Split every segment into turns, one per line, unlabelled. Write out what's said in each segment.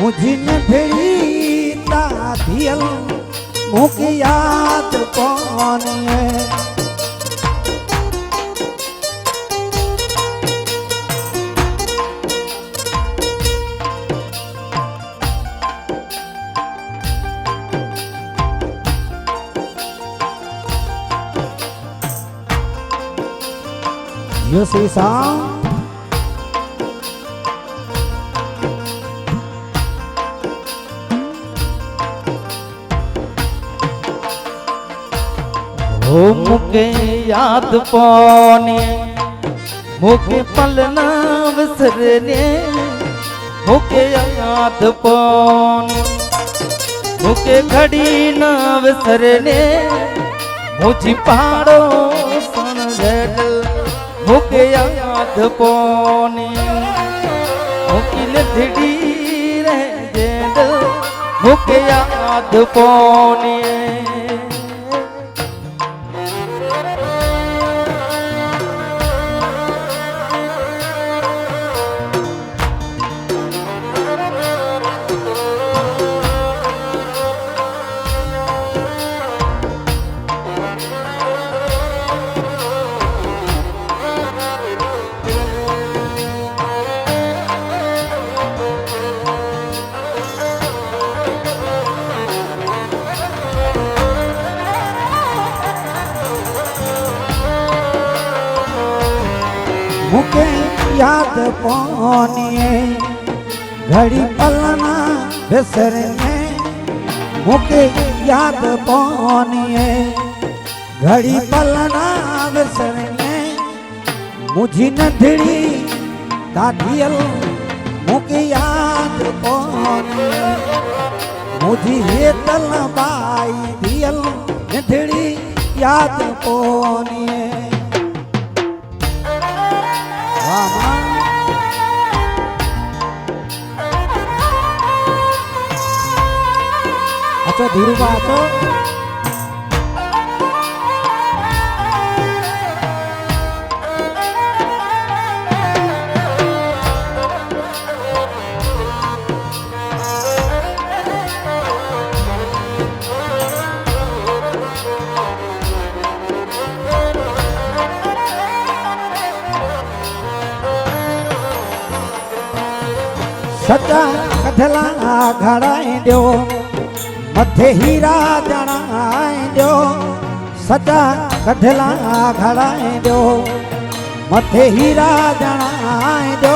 मुझी नथड़ी ताधियल मुझे याद कौन है You see song?
मुके याद पौने मुके पलना विसरने मुके याद पौने मुके घड़ी न विसरने मुझी पहाड़ो सन मुके याद पौने मुकी नथड़ी रह जेंद मुके याद पौने
मुके याद पौने घड़ी पलना विसरने मुके याद पौने घड़ी पलना विसरने मुझी नथड़ी ताधियल मुके याद पौने मुझी हेतल बाई दियल नथड़ी याद पौने अच्छा धीरू बाचो सच्चा कथला घड़ाई दो मथे हीरा जणाई दो सच्चा कथला घड़ाई दो मथे हीरा जणाई दो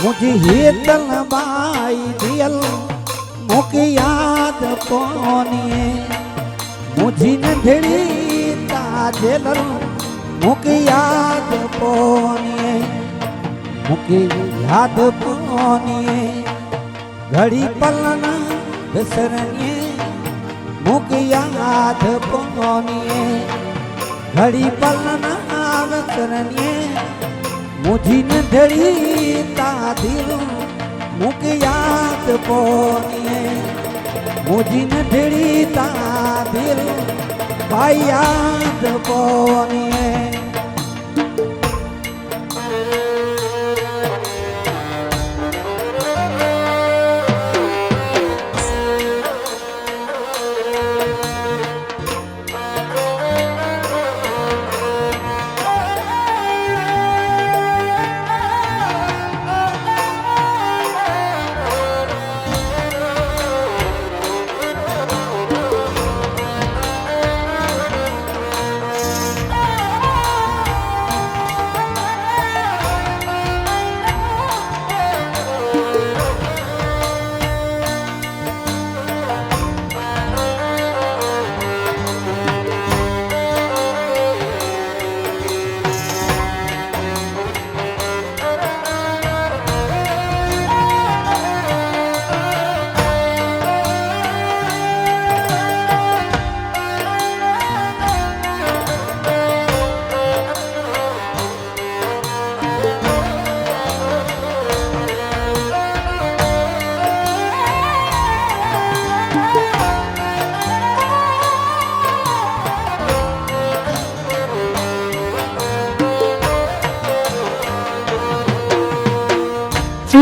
मुझी हेतल बाई दियल मुझे याद कोनी मुझी नथड़ी ताधियल मुझे याद कोनी मुझे याद कोनी घड़ी पलना विसरने मुझे याद कोनी घड़ी पलना विसरने मुझी नथड़ी ताधियल मुझे याद कोनी मुझी नथड़ी ताधियल भाई याद कोनी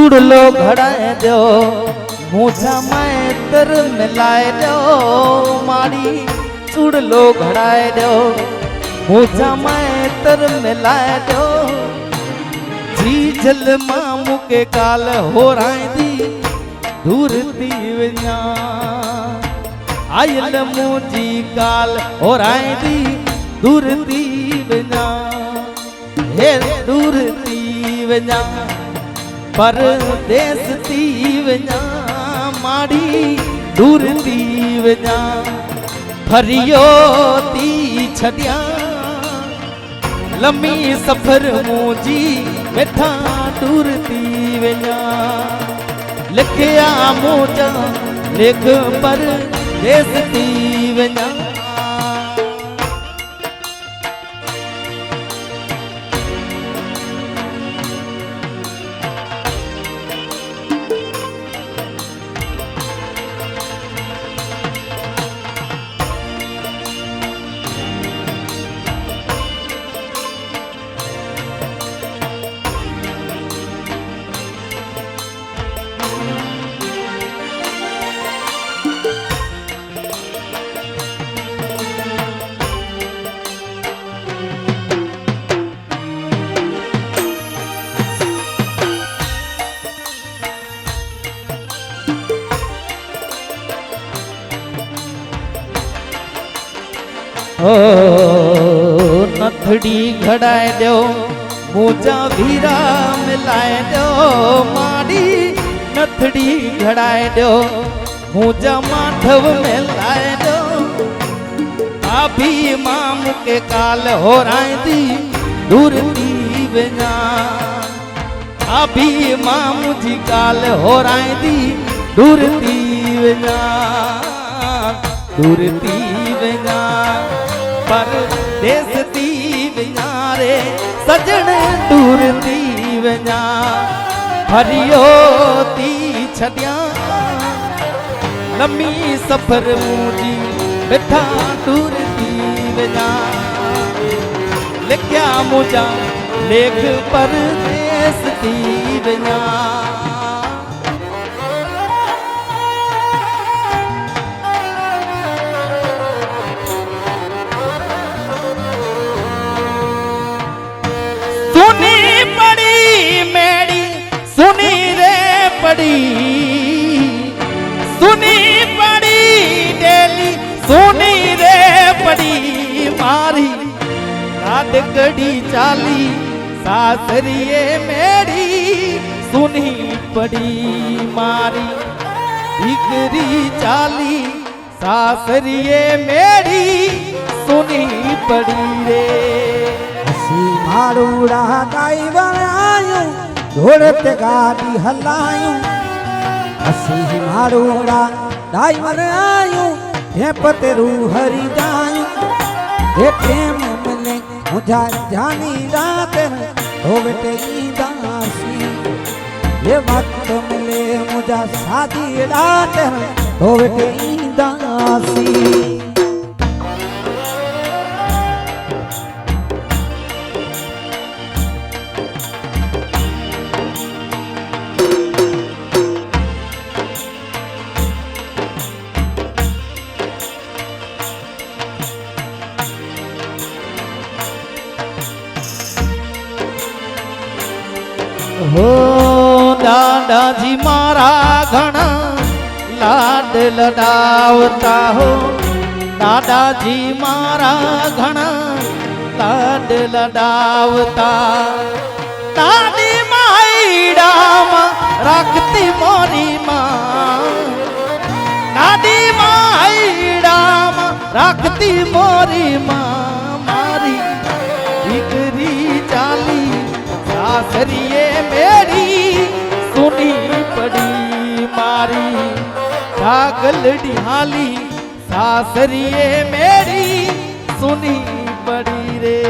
चूड़लो घड़ाए दो मुझा मैतर मिलाए दो मारी चूड़लो घड़ाए दो मुझा मैतर मिलाए दो जी जल मामू के काल हो राई दी दूर थी वञा आयल मुंहिंजी काल हो राई दी दूर थी वञा हे दूर थी वञा परदेस थी वञा माड़ी दूर थी वञा फरियो थी छॾियां लम्मी सफ़र मुंहिंजी वेठा दूर थी वञा लिखिया मुंहिंजा लिख परदेस थी वञा ओ नथड़ी घड़ाए दो मुझा वीरा मिलाए दो माड़ी नथड़ी घड़ाए दो मुझा माधव मिलाए दो अभी मामू के काल हो राई दी दूर थी वञा अभी मामू जी काल हो राई दी दूर थी वञा दूर थी वञा परदेस थी वञा रे सजण दूर थी वञा हरियो थी छॾियां लम्मी सफ़र मुंहिंजी वेठा दूर थी वञा लिखिया मुंहिंजा लेख परदेस थी वञा सुनी पड़ी डेली सुनी रे पड़ी मारी रात कड़ी चाली सासरिए मेरी सुनी पड़ी मारी दिकरी चाली सासरिए मेरी सुनी पड़ी रे
हसी मारूड़ा ड्राइवर आयूं घोड़े गाड़ी हलायूं हसी मारूड़ा ड्राइवर आयूं टेप ते हरी जायूं हे प्रेम मिले मुझा जानी रात तो बेटे ईंदासी ये वक्त मिले मुझा शादी रात तो बेटे ईंदासी
हो दादा जी मारा घना लाड लडावता हो दादाजी मारा घना लाड लडावता दादी माई डाम रखती मोरी माँ दादी माई डाम रखती मोरी माँ मारी दिकरी चाली सासरिए मेरी सुनी पड़ी मारी पागल डिहाली सासरिए मेरी सुनी पड़ी रे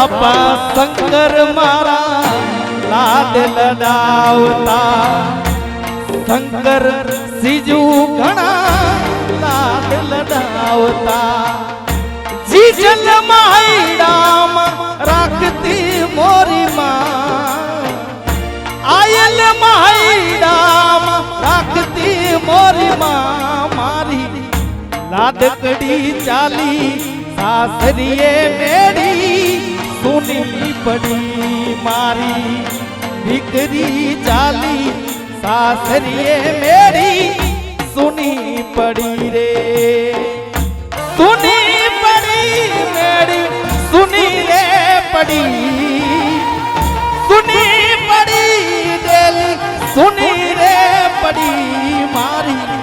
બાપા શંકર મારા લાડ લડાવતા શંકર સીજુ ઘણા લાડ લડાવતા જીજલ માયડામ રાખતી મોરી માં આયલ માયડામ રાખતી મોરી માં મારી લાડકડી ચાલી સાસરીએ મેળી સુની પડી મારી દીકરી ચાલી સાસરીએ મેળી સુની પડી રે સુની પડી મેળી સુની રે પડી સુની પડી દેલી સુની રે પડી મારી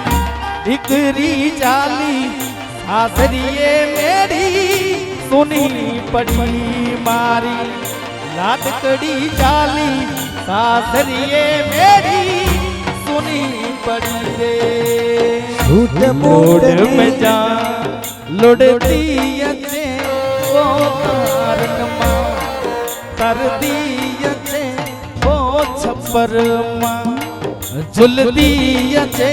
દીકરી ચાલી સાસરીએ મેળી સુની પડી મારી લાડકડી ચાલી સાસરીએ મેળી સુની પડી રે
झूठ
मोड़
मूठ
में
में
जा लुड़ती अचे वो तारन मां तरदी अचे वो छप्पर मां झुलती अचे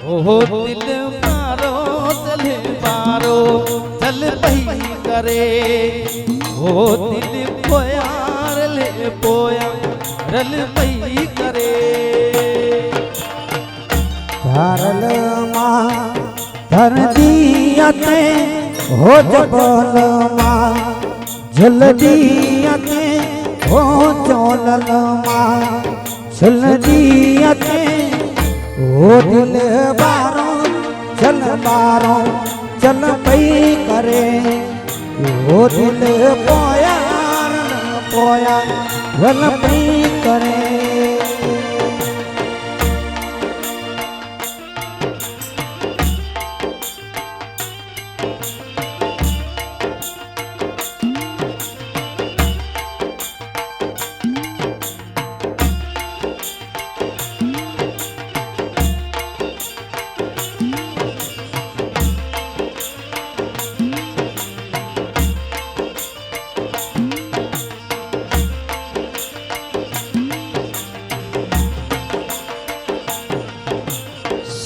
ओ दिल मारो दिल मारो चल पई करे ओ दिल पोया रल पोया रल पई करे
धारल मां धरती अते हो जबल मां जल्दी अते हो चोलल मां जल्दी अते हो दिल बारो चल बारो चल पई करे हो दिल पोया पोया रल पई करे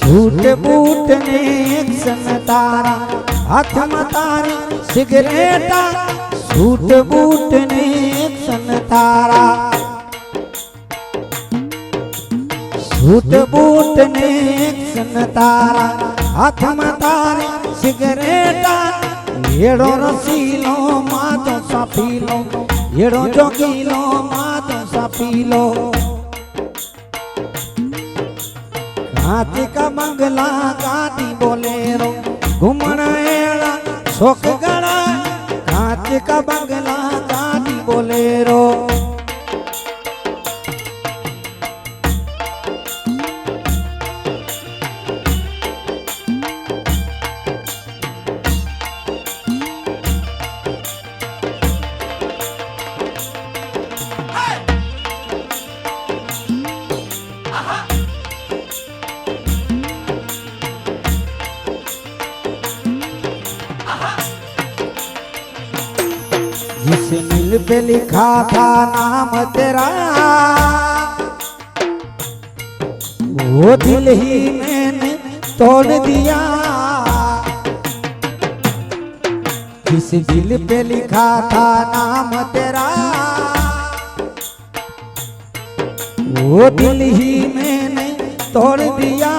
झूठ बूट ने सन तारा हाथ में तारी सिगरेटा झूठ बूट ने सन तारा झूठ बूट ने सन तारा हाथ में तारी सिगरेटा येड़ो रसीलो मातो सा पीलो येड़ो जोगीलो मातो सा पीलो हाथी का बंगला गाड़ी बोलेरो घूमना एड़ा शौक गड़ा हाथी का बंगला गाड़ी बोलेरो जिस मिल पे लिखा था नाम तेरा वो दिल ही मैंने तोड़ दिया जिस दिल पे लिखा था नाम तेरा वो दिल ही मैंने तोड़ दिया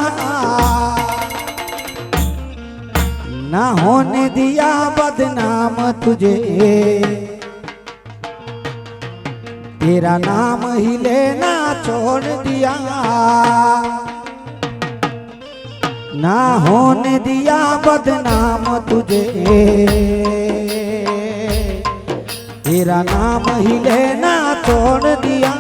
ना होने दिया बदनाम तुझे तेरा नाम ही लेना छोड़ दिया ना होने दिया बदनाम तुझे तेरा नाम ही लेना छोड़ दिया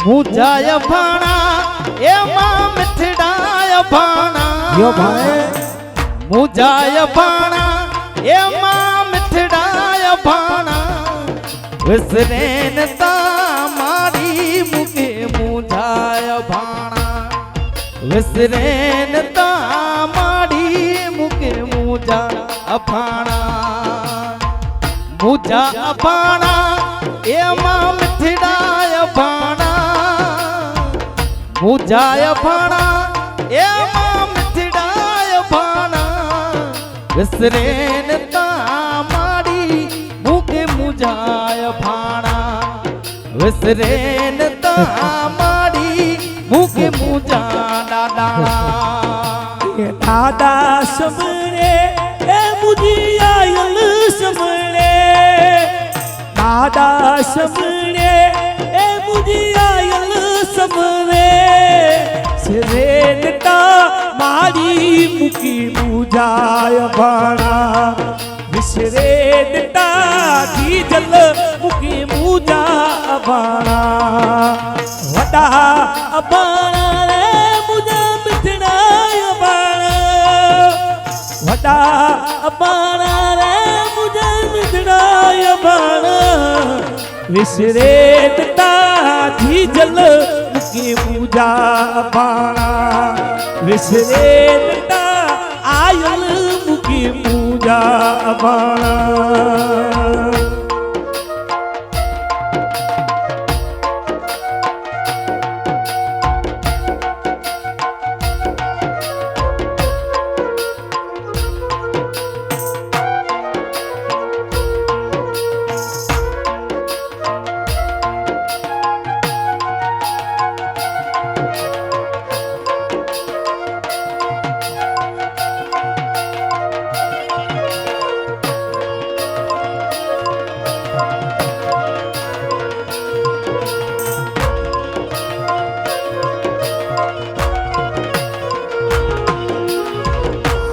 मुझाय भाणा एमा मिठड़ाय भाणा
यो भाई
मुझाय भाणा ए मां मिठड़ाय भाणा विसरेन ता मारी मुके मुझाय भाणा विसरेन ता मारी मुके मुझा भाणा मुझा भाणा ए मां मिठड़ाय भाणा मुझाय भाणा ए मां मिठड़ाय भाणा विसरेन ता मारी मुके मुझाय भाणा विसरेन ता मारी मुके मुझा दादा
दादा समरे ए मुझी आयल समरे दादा समरे ए मुझी आयल समरे सिरेनता मारी मुकी मुझाय भाणा विसरेनता दी जल मुकी मुझा भाणा वडा भाणा रे मुझा मिठड़ाय भाणा वडा भाणा रे मुझा मिठड़ाय भाणा विसरेनता दी जल मुकी मुझा भाणा विसरेनता आयल मुकी मुझा भाणा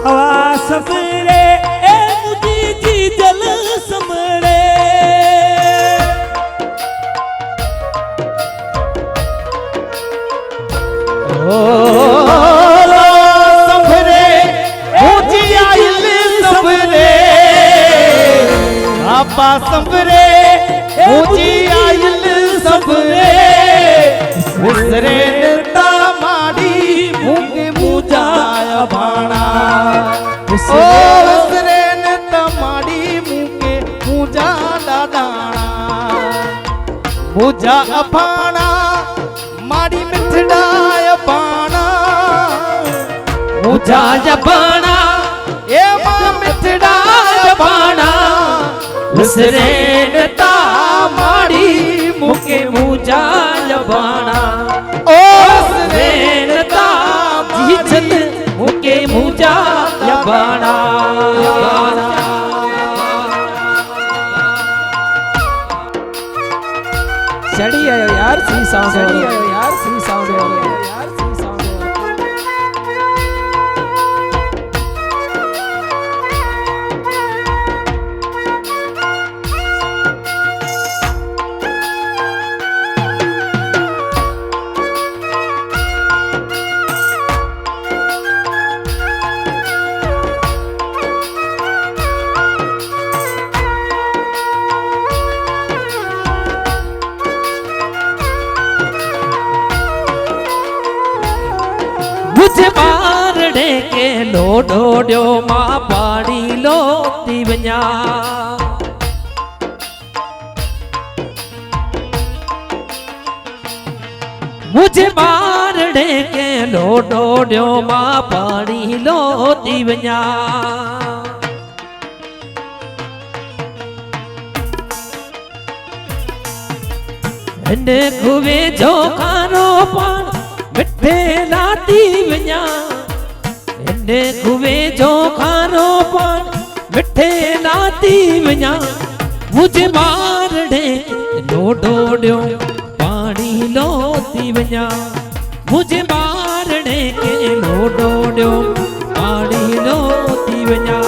हवा समरे ए मुझी जी जल समरे
संभरे मुझी आयल संभरे आपा संभरे मुझी आयल संभरे विसरेन ता मारी मुके मुझाय भाणा विसरेन ता मारी मुके मुझा दादाणा मुझा भाणा मारी मिठड़ाय भाणा मुझा भाणा ए मां मिठड़ाय भाणा विसरेन ता मारी मुके मुझा भाणा ओ विसरेन ता जीजत मुके मुझा भाणा
चढ़ी आयो यार सी साउंड चढ़ी आयो यार सी साउंड यार सी साउंड
मुझे बारड़े के लोडो ड्यो मां पाड़ी लोती वञा मुझे बारड़े के लोडो ड्यो मां पाड़ी लोती वञा हिन खुवे जो खानो पाण मिठे लाती वञा हिन खुवे जो खानो पाण मिठे लाती वञा मुझे बारड़े लोडो ड्यो पाणी लोती वञा मुझे बारड़े के लोडो ड्यो पाणी लोती वञा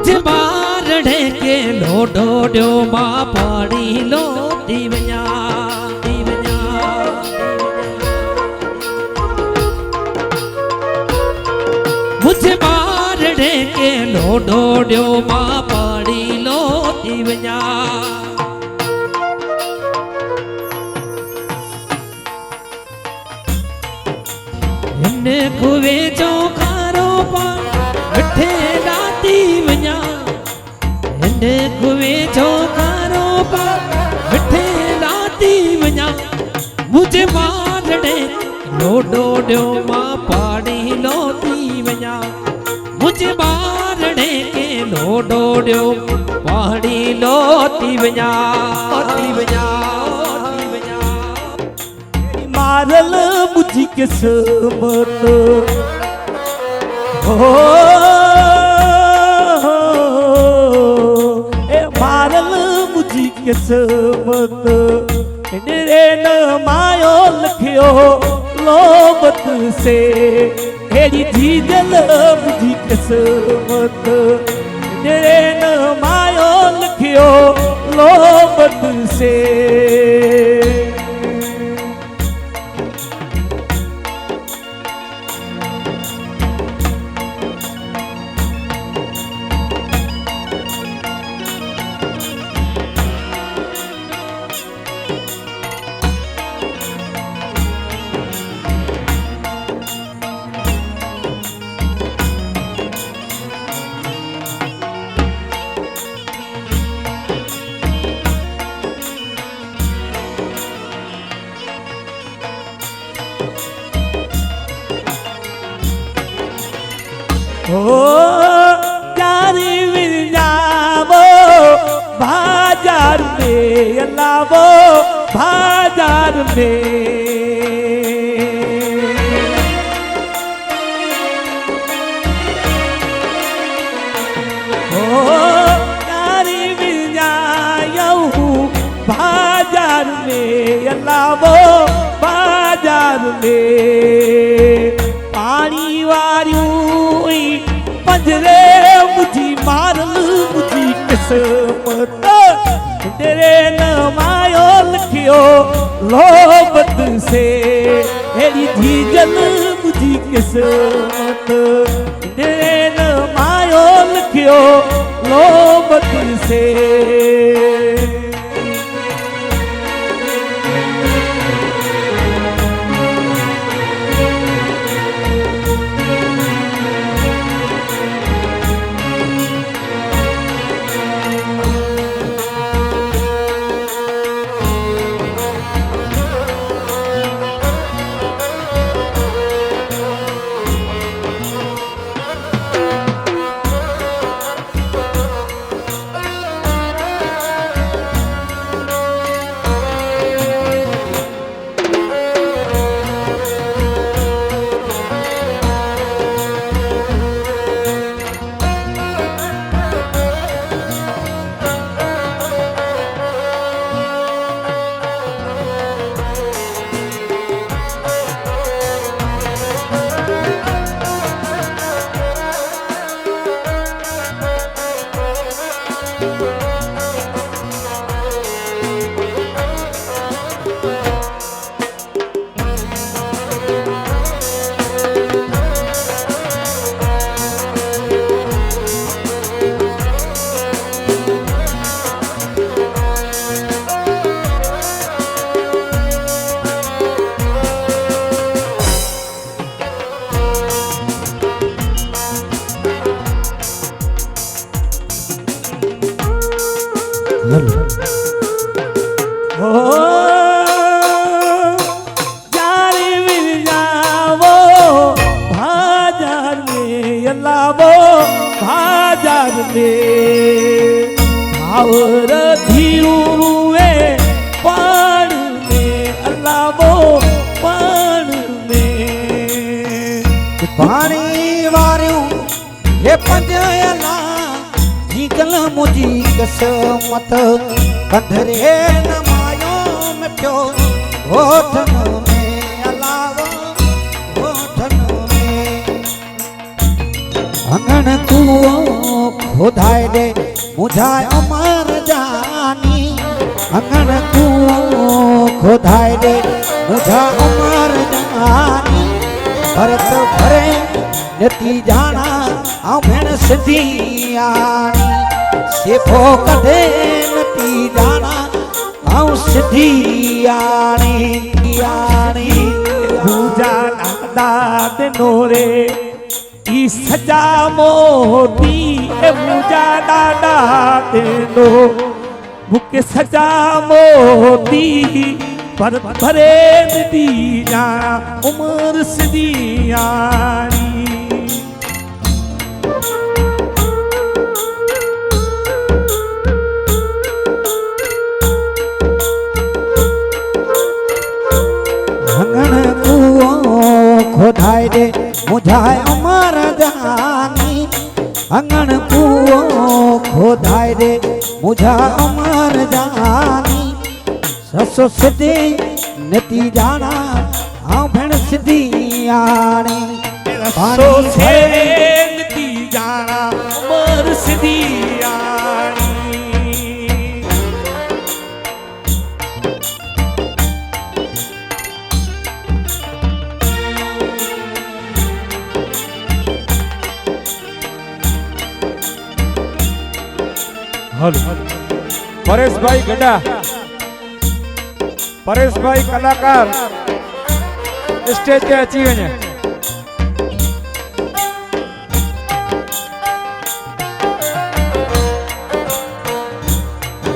मुझे बारणे के लोडो ड्यो मां पानी लो दीवन्या दीवन्या मुझे बारणे के लोडो ड्यो मां पानी लो दीवन्या इन्ने कुवे जो खारो पान मिठे लाती वन्या इन्ने कुवे जो खारो पान मिठे लाती वन्या मुझे मारने लोडो ड्यो मां पानी लोती वन्या मुझे मारने के लोडो ड्यो पानी लोती वन्या
मारल मुझी किस्मत हो ए मारल मुझी किस्मत तेरे न मायो लिखियो लोबत से हेरी जीजल मुझी किस्मत तेरे न मायो लिखियो लोबत से ओ जारी मिल जावो बाजार में लावो बाजार में ओ जारी मिल जायो बाजार में लावो बाजार में पानी वारियूं पंजरे मुझी मारल मुझी किस्मत तेरे न मायो लिखियो लोबत से हेरी जीजल मुझी किस्मत तेरे न मायो लिखियो लोबत से जारी मिल जावो बाजार में लावो बाजार में भावर धीरुए पाण में लावो पाण में
पानी वारियूं हे पंजला जीजल मुझी किस्मत कंधरे न मायो मिठो होठन में अलावो होठन में अंगण कुओ ખોદાય દે મુજાય અમર જાની અંગણ કુઓ ખોદાય દે મુજા અમર જાની ભરત ભરે નતી જાણા આ ભેણ સિદ્ધિયાણી સેફો કઢે નતી જાણા આવ સિદ્ધિયાણી યાણી
પૂજા દાદ નો રે ઈ સજા મોતી એ પૂજા દાદ નો મુકે સજા મોતી પર ભરે દી જાણા ઉમર સિદ્ધિયાણી
અંગણ કુઓ ખોદાય દે મુજાય અમર જાની અંગણ કુઓ ખોદાય દે મુજા અમર જાની સસો સિદ્ધિ નતી જાણા આ ભેણ સિદ્ધિયાણી
સો છે દી જાણા ઉમર સિદ્ધિયાણી
હલો પરેશભાઈ ગડા પરેશભાઈ કલાકાર સ્ટેજ पे अची वञे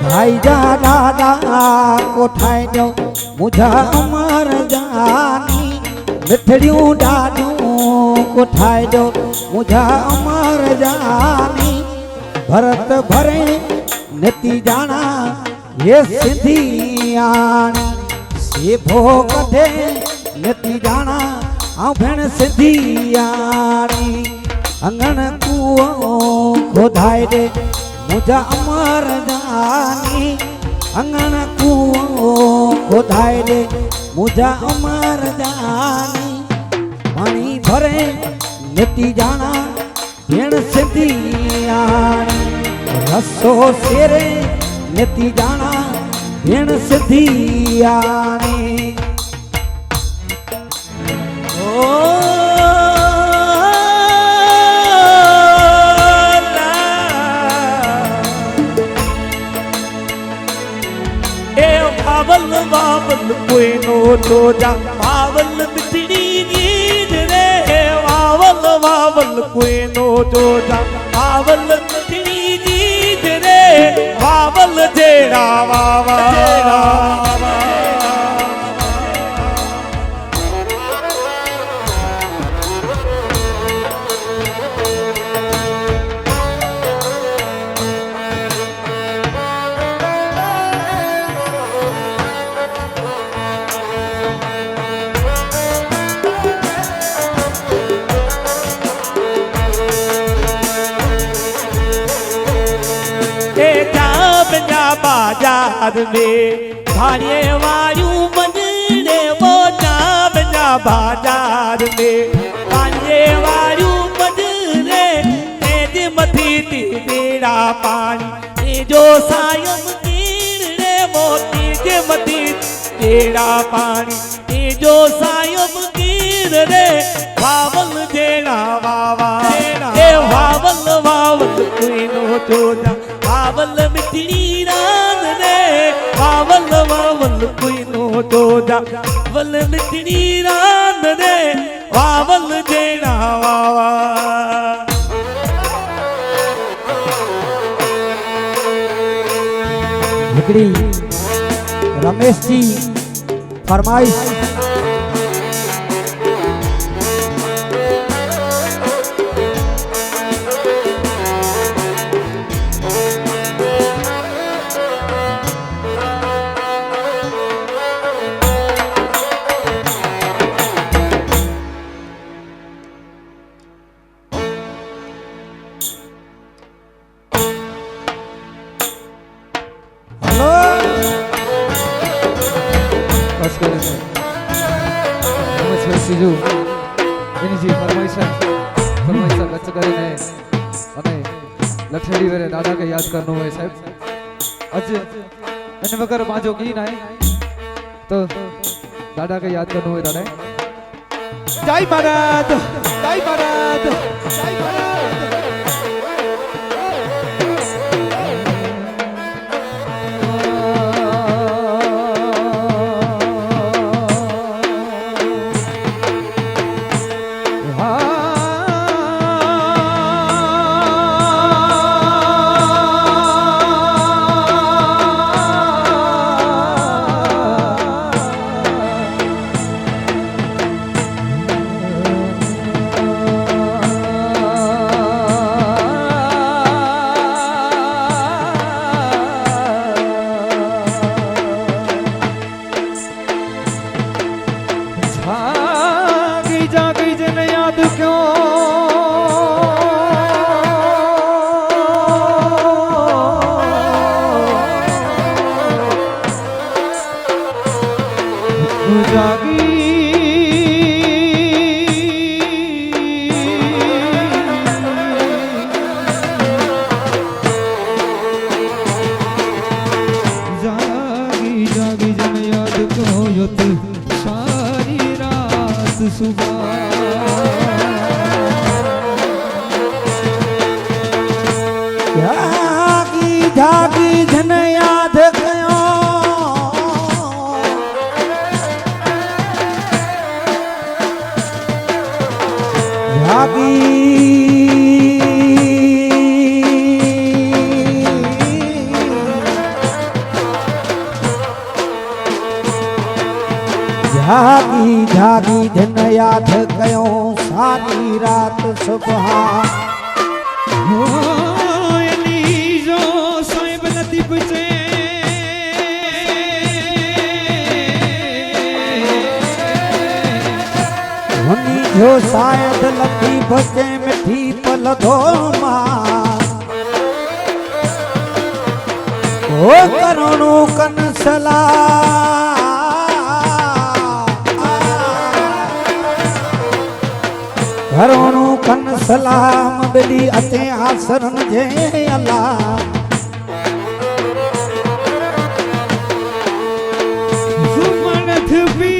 भाई जा दादा कोठाई दो मुझा अमर जानी मिठड़ियों डाडियों कोठाई दो मुझा अमर जानी भरत भरे नती जाना ये सिद्धियाणी सेभो कढे नती जाना आ भेण सिद्धियाणी अंगण कुओ खोदाय दे मुझा अमर जानी अंगण कुओ खोदाय दे मुझा अमर जानी पानी भरे नती जाना भेण सिद्धियाणी रसो सेरे नती जाना भेण सिद्धियाणी
वावल वावल कोई नो तो जा वावल मिठड़ी नींद रे वावल वावल कोई नो तो जा वावल मिठड़ी नींद रे वावल जेड़ा वावा बाजार में भाड़े वायु बजने वो जा बाजार में भाड़े वायु बजने तेज मथी तेरा पानी जो सायम कीर रे मोती जे मथी तेरा पानी जो सायम कीर रे वावल जेड़ा वावा ए वावल वावल कोई नो तो जा वावल मिठड़ी रान रे वावल वावल कोई नो तो जा वावल मिठड़ी रान रे वावल जेड़ा वावा
हिकड़ी रमेश जी फरमाइश
સીજુ એની જે ફરમાઈશ વ્યક્ત કરીને અને
लठेड़ी वेरे दादा के याद करनो है साहब अज इन वगर माजो की ना तो दादा के याद करनो है दादा जय महाराज जय महाराज जय महाराज
जागी जागी जन याद कयो जागी जागी जागी जन याद कयो सारी रात सुबह जो शायद लती बचे मिठी पल दो ओ करुणो कनसला करुणो कनसला मबली अते आसरन जे अल्लाह सुमनथ भी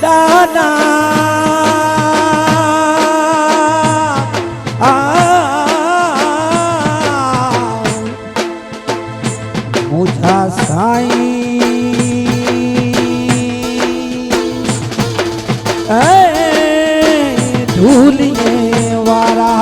दादा मुझा साई धूलिए वारा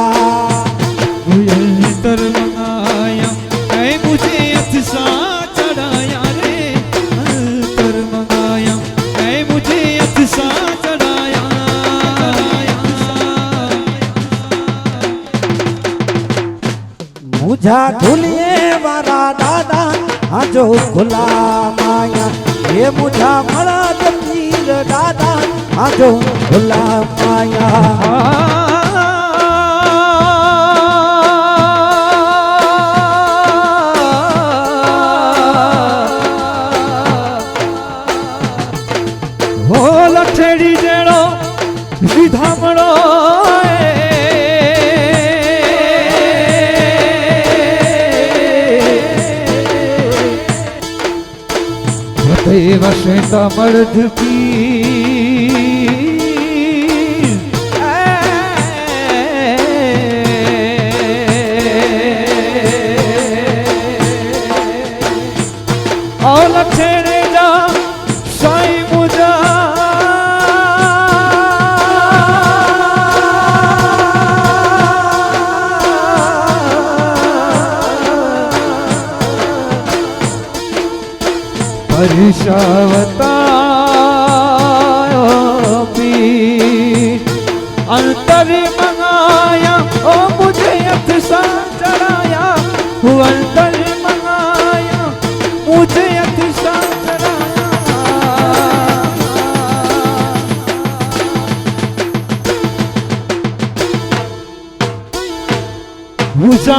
मुझा ढूलिए वारा दादा आजो खुला माया ये मुझा मरा पीर दादा आजो खुला माया
वसे का मर्द की और लठेरे जा साई मुझा परिशावता अंतर मंगाया ओ मुझे अथ चढ़ाया अंतर मंगाया मुझे अथ चढ़ाया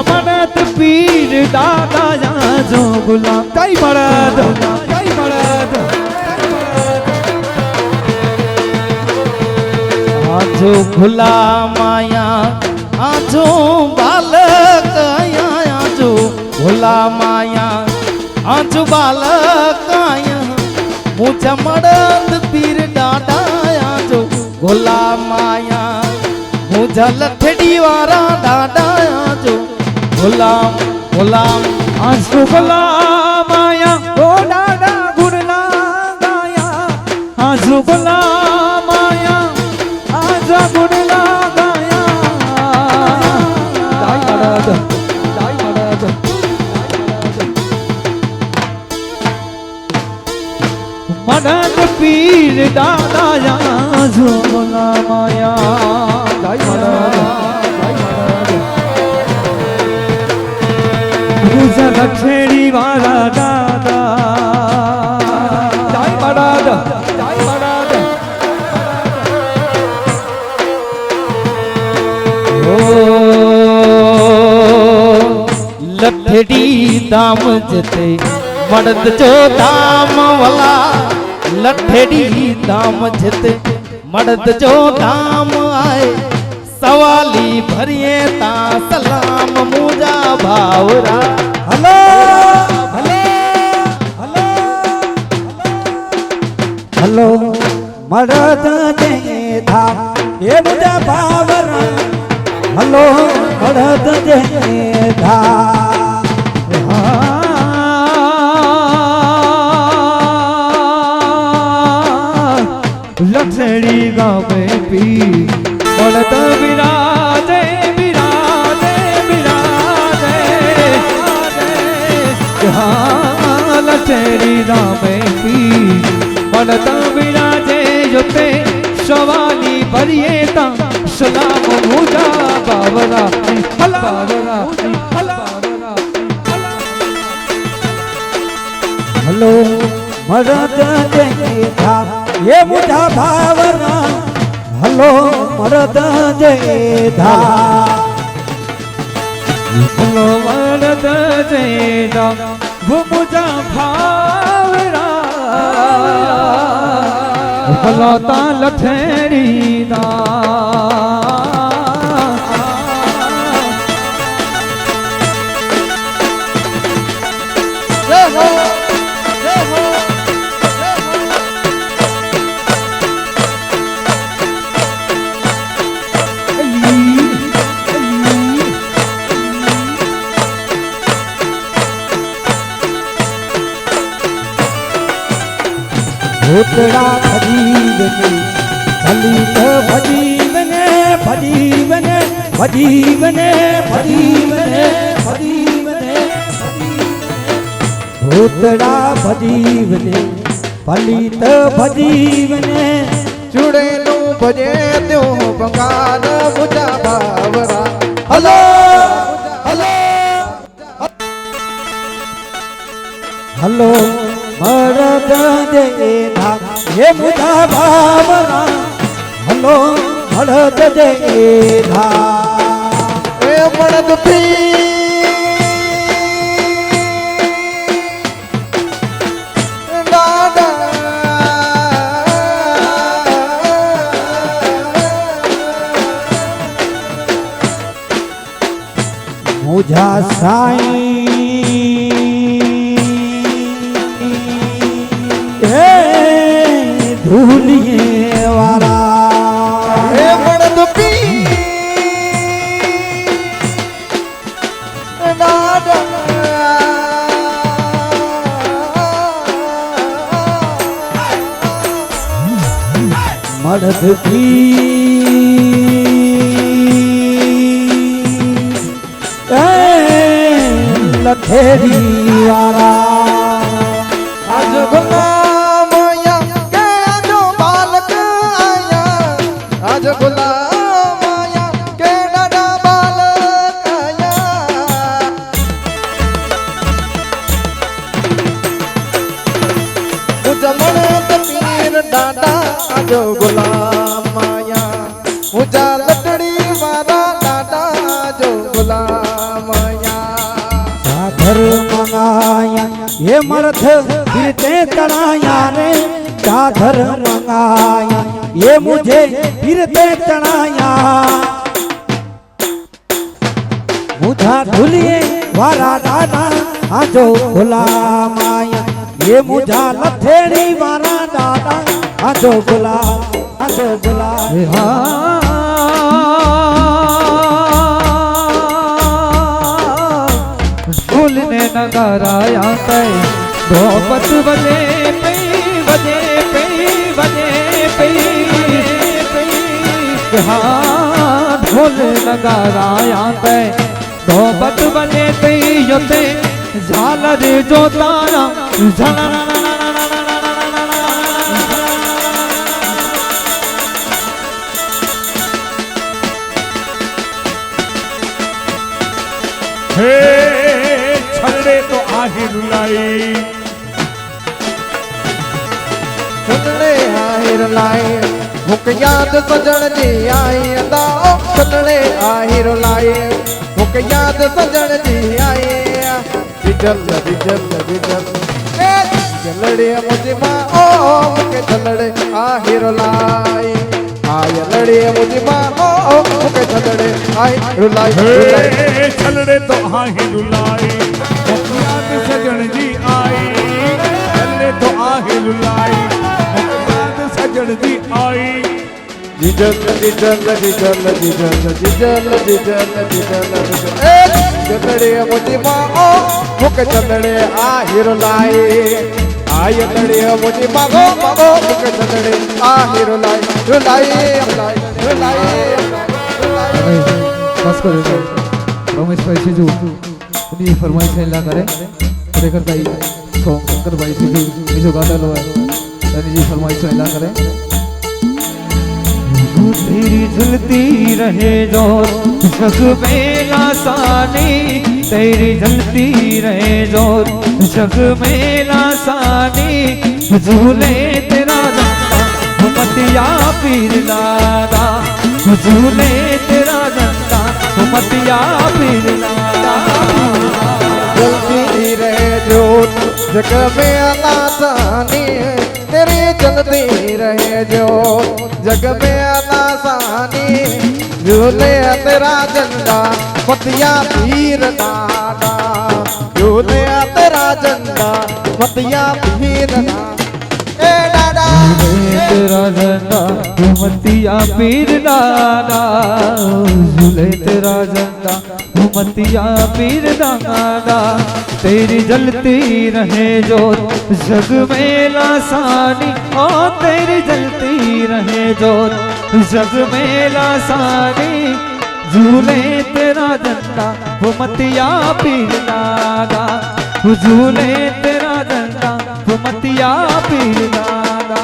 मरद पीर दादा या जो गुलाम कई मरद
आजो गुलाम आया आजो बालक आया आजो गुलाम आया आजो बालक आया मुझे मर्द पीर डाडा आजो गुलाम आया मुझे लठड़ी वारा डाडा आजो गुलाम गुलाम
आजो गुलाम आया ओ डाडा गुण लगाया आजो गुलाम आया आजा गुण लगाया दाई मरद मरद पीर दादा या आजो गुलाम आया दाई मरद मुझे लठेड़ी वाला दादा दाई मरद
लठड़ी दाम जते मर्द जो दाम वाला लठड़ी दाम जते मर्द जो दाम आए सवाली भरिए ता सलाम मुझा भावरा
हलो हलो हलो हलो मरद जे धाम ये मुझा भावरा हलो मरद जे धाम
लठड़ी गावे पी मरद विराजे विराजे विराजे हाँ लठड़ी गावे पी मरद विराजे जोते सवाली भरिए ता सलाम मुझा बावरा बावरा
हलो मरद जे धाम ये मुझा भावना हलो मरद जे धाम
हलो मरद जे धाम वो मुझा भावरा भला ता लठेड़ी दा
भूतड़ा भजीवने भलीत भजीवने भजीवने भजीवने भजीवने भजीवने भूतड़ा भजीवने भलीत भजीवने
चुड़ेलू भजे त्यो बंगाल मुझा बावरा
हलो हलो हलो मरद जे धाम ये मुझा भावना हलो मरद जे धाम
ए मर्द पीर दादा
मुझा साईं ધૂલીએ વાળા
હે બળદ પી
લથેરી વાળા
આજ ગુલામ આયા કે આજો બાલક આયા આજ ગુલામ આયા કે નાના બાલક આયા ઉજમણ પીર દાદા આજો ગુલામ આયા ઉજા લટડી મારા દાદા આજો ગુલામ આયા
સાધર મંગાયા એ મરથ ફિરતે તણાયા રે સાધર મંગાયા એ મુझे ફિરતે તણાયા મુझा ધુલીએ વારા દાદા આજો ગુલામાયા એ મુझा લથેડી વારા દાદા આજો ગુલામ
હે ભૂલને નગારાયા કઈ ધોપત બજે પઈ બજે પઈ બજે પઈ હા ઢોલ નગારાયા કઈ ધોપત બજે પઈ યોતે ઝાલર જો તારા ઝાલર
हे छलड़े तो आही रुलाई
चलने आहिर लाए मुक याद सजन जी आई अदा चलने आहिर लाए मुक याद सजन जी आए विजल विजल विजल चलड़े मुझे माँ ओ मुके चलड़े आहिर लाए आय लड़े मुझे माँ ओ मुके चलड़े आहिर लाए
हे छलड़े तो आही रुलाई याद सजन जी आई छलड़े तो आही रुलाई याद सजन जी आई
जिजल जिजल जिजल जिजल जिजल जिजल जिजल चलड़े मुझे माँ ओ मुके चलड़े आहिर लाए आय लड़े मुझे मागो मागो मुके चलड़े आहिर लाए रुलाई रुलाई रुलाई
બસ કરો રમેશભાઈ સીજુ એની ફરમાઈશ એલા કરે ખરેખર ભાઈ સોંગ શંકરભાઈ સીજુ બીજો ગાડેલો હોય એની જે ફરમાઈશ એલા કરે तेरी झलती रहे जो जग में लासानी तेरी झलती रहे जो जग में लासानी झूले तेरा डंडा मतिया पीर लादा झूले तेरा डंडा मतिया पीर लादा
जल्दी रहे जो जग में अनासानी तेरी जल्दी रहे जो जग में अनासानी झूले तेरा झंडा मतिया पीर दादा झूले तेरा झंडा मतिया पीर ए दादा
तेरा झंडा मतिया पीर दादा झूले तेरा झंडा मतिया पीर दादा तेरी जलती रहे जो जग में लासानी ओ तेरी जलती रहे जो जग में लासानी झूले तेरा झंडा वो मतिया पीर दादा झूले तेरा झंडा वो मतिया पीर दादा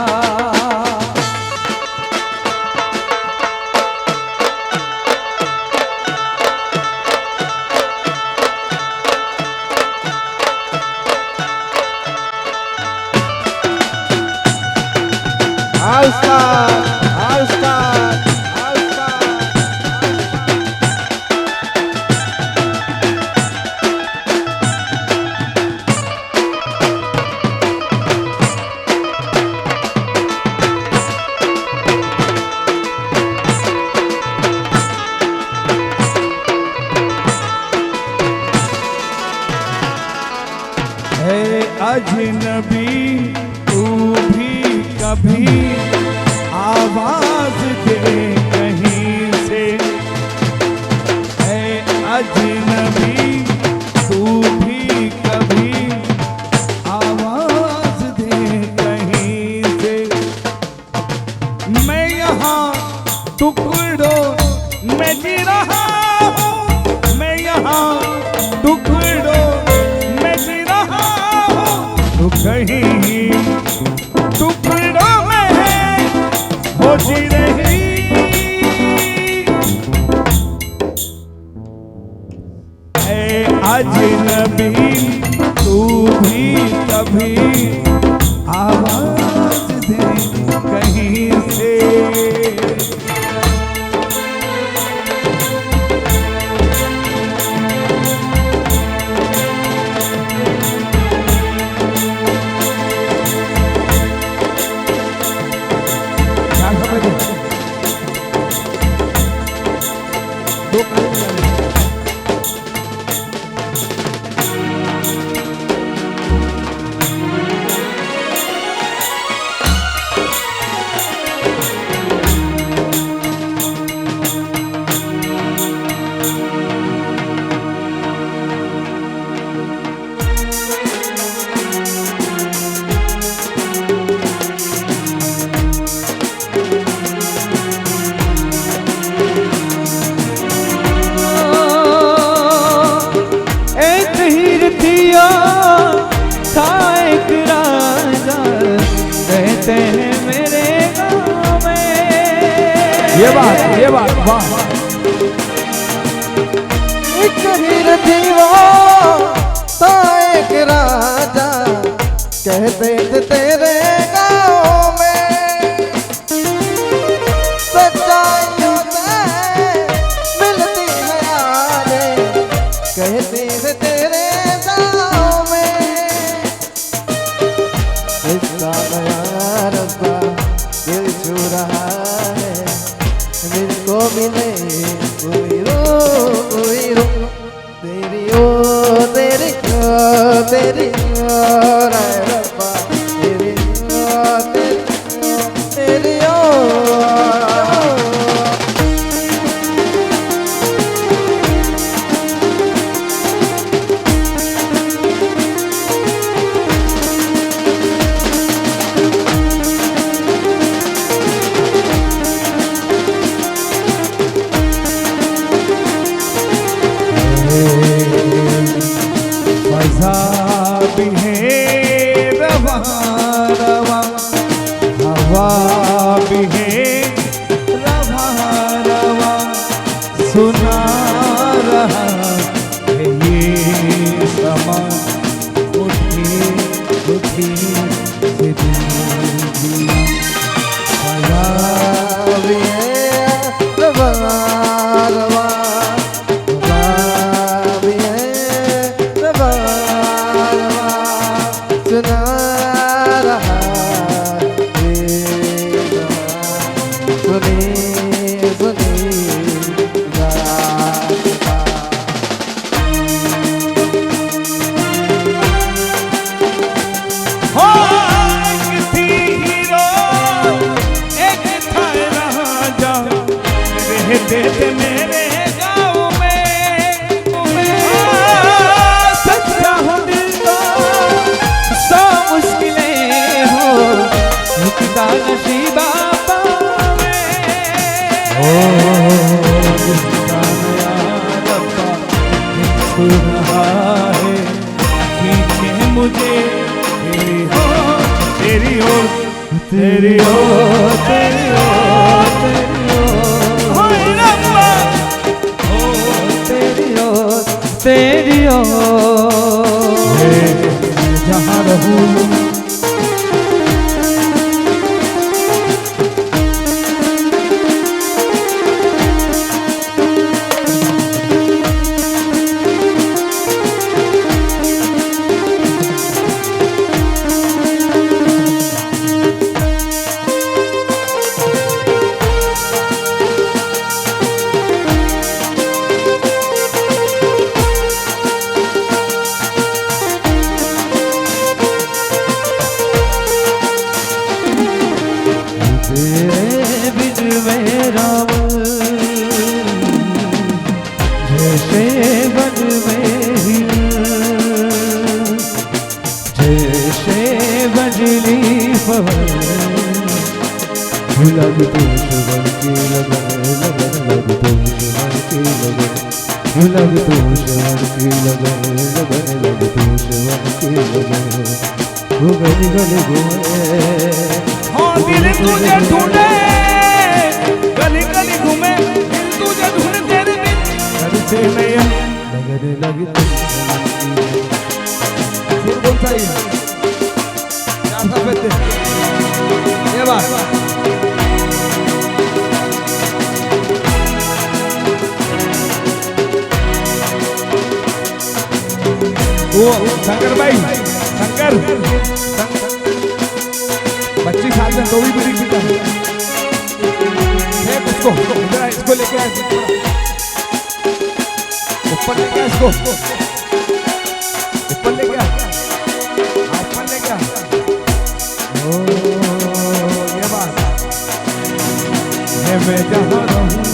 है अजनबी तू भी कभी आवाज दे कहीं से, ऐ अजनबी तू भी कभी आवाज दे कहीं से। मैं यहाँ टुकड़ों में जी रहा हूँ, मैं यहाँ टुकड़ों में जी रहा हूँ, तू कहीं टुकड़ों में है हो जी रही। ऐ अजनबी तू भी कभी आवाज दे कहीं से।
एक हीर थिया था एक राजा, कहते हैं मेरे गाँव में।
ये बात वाह।
एक हीर थी वो था एक राजा, कहते थे तेरे गाँव में। सच्चाइयों से मिलती है यादें, कहते थे तेरे गाँव में। इसका नया रस्ता दिल छू रहा है, दिल को मिले कोई रो तेरी ओ तेरी ओ तेरी ओ रे रब्बा, तेरी ओ तेरी ओ।
फसा भी है रवा रवा, हवा भी है रवा रवा, सुना रहा है ये समा उठी उठी से दुनिया।
फसा भी है रवा रवा, हवा भी है रवा रवा, सुना रहा ये जवां, सुनी सुनी रात।
हो एक थी हीरो एक था राजा, रहते थे मेरे गाँव में।
सच्चा हो दिल का सौ मुश्किलें हो, रुकता नसीबा पावे।
इसका नया रब्बा छू रहा है, खींचे मुझे तेरी हो तेरी हो तेरी हो तेरी हो तेरी हो। होए रब्बा
ओ तेरी ओ तेरी ओ।
जहाँ रहूं
लगी तुझ मन की लगन लगन लगी तुझ मन की लगन लगी तुझ मन की लगन लगन लगी तुझ मन की लगन गली गली घूमे
हाँ दिल तुझे ढूंढे गली गली घूमे दिल तुझे ढूंढे तेरे बिन घर से नया
लगने लगी तुझ मन की
सुर कौन सा है क्या सा कहते ये बात
वो शंकर भाई शंकर बच्ची साथ में तो भी बड़ी पीता है उसको इधर इसको लेके आए ऊपर लेके आ इसको ऊपर लेके आ ऊपर लेके आ ओ ये बात है मैं जहाँ रहूँ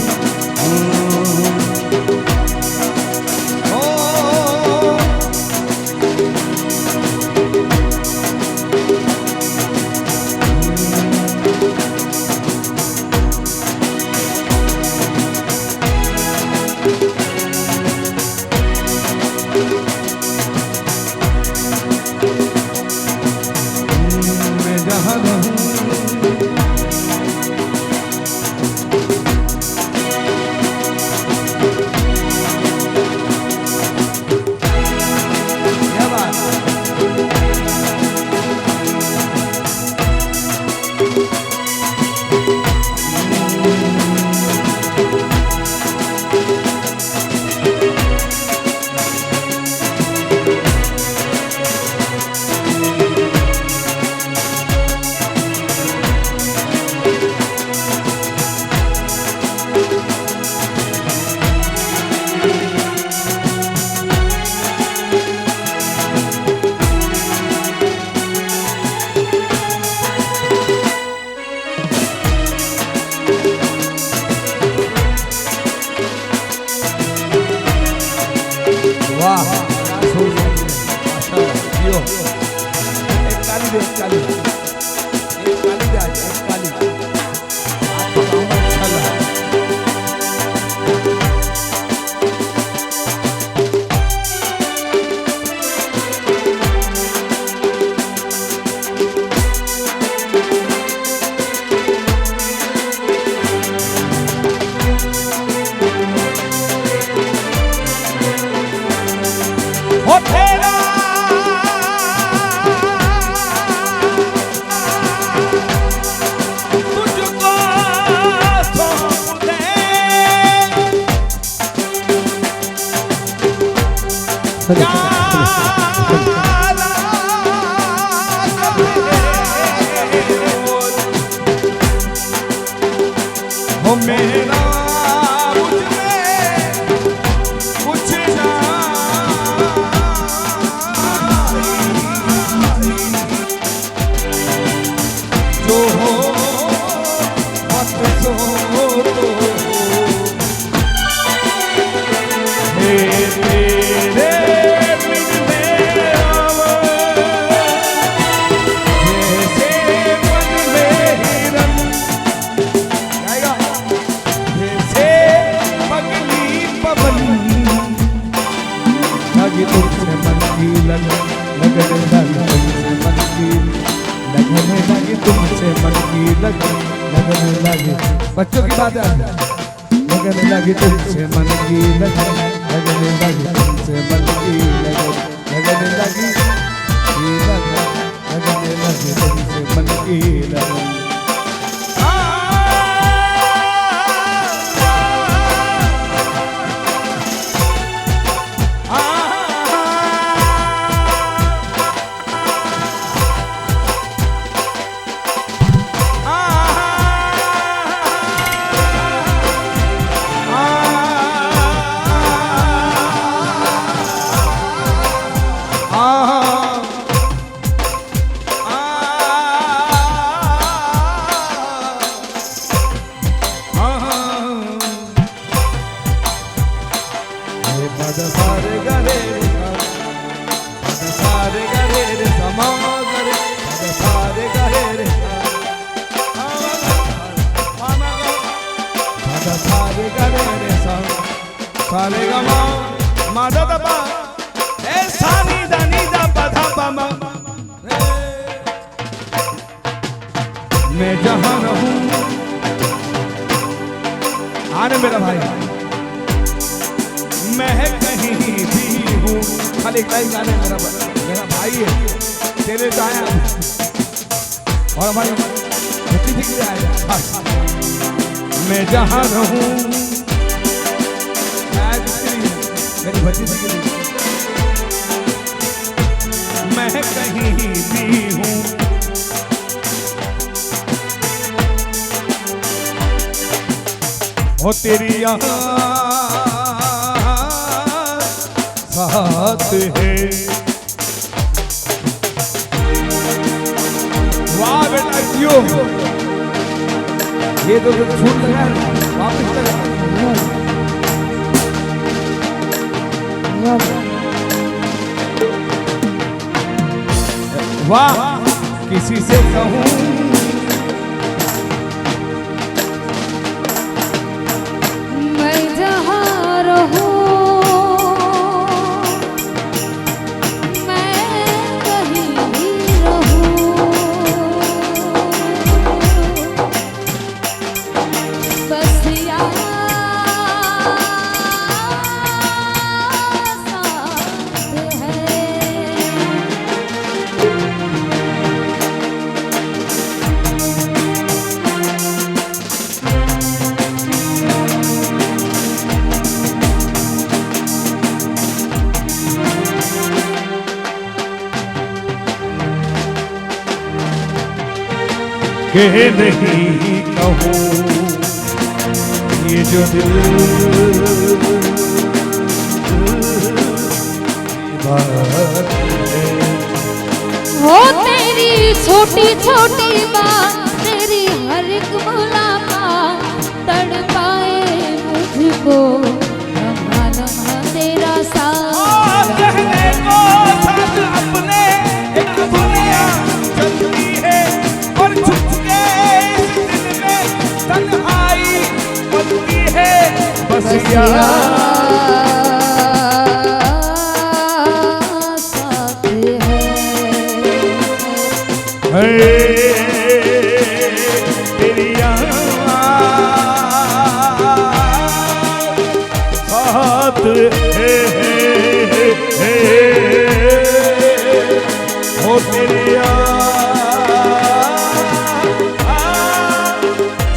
हो मेरा कुछ ना जो हो मत छोड़ो तेरे बिन मेरा जैसे मन में हिरन गाएगा जैसे पगली पवन लगी तुमसे मन की लगन लगने लगी तुमसे मन की लगने लगी बच्चों की बात है लगने लगी तुमसे मन की लगन लगने लगी तुमसे मन की लगन लगने लगी लगने लगी तुमसे मन की लगन सारे गमा मादा दबा ए सानी दानी दा पधा पमा मैं जहां रहूं आने मेरा भाई मैं कहीं भी हूं खाली एक लाइन गाने मेरा भाई है तेरे तो आया और हमारी भक्ति दिख रहा है मैं जहां रहूं मेरी भक्ति दिख रही मैं कहीं भी हूं हो तेरी यहाँ साथ है वाह बेटा क्यों ये तो छूट गया वापस लगा वाह किसी से कहूं
मैं जहाँ रहूं मैं कहीं भी रहूं बस याद है
कह नहीं कहूँ ये जो दिल बात है
हो तेरी छोटी छोटी बात तेरी हर एक मुलाकात तड़पाए मुझको लम्हा लम्हा तेरा साथ
कहने को साथ अपने एक दुनिया चलती है और छुप के इस दिल में तन्हाई बनती है बस
साथ है
तेरी साथ है हो तेरी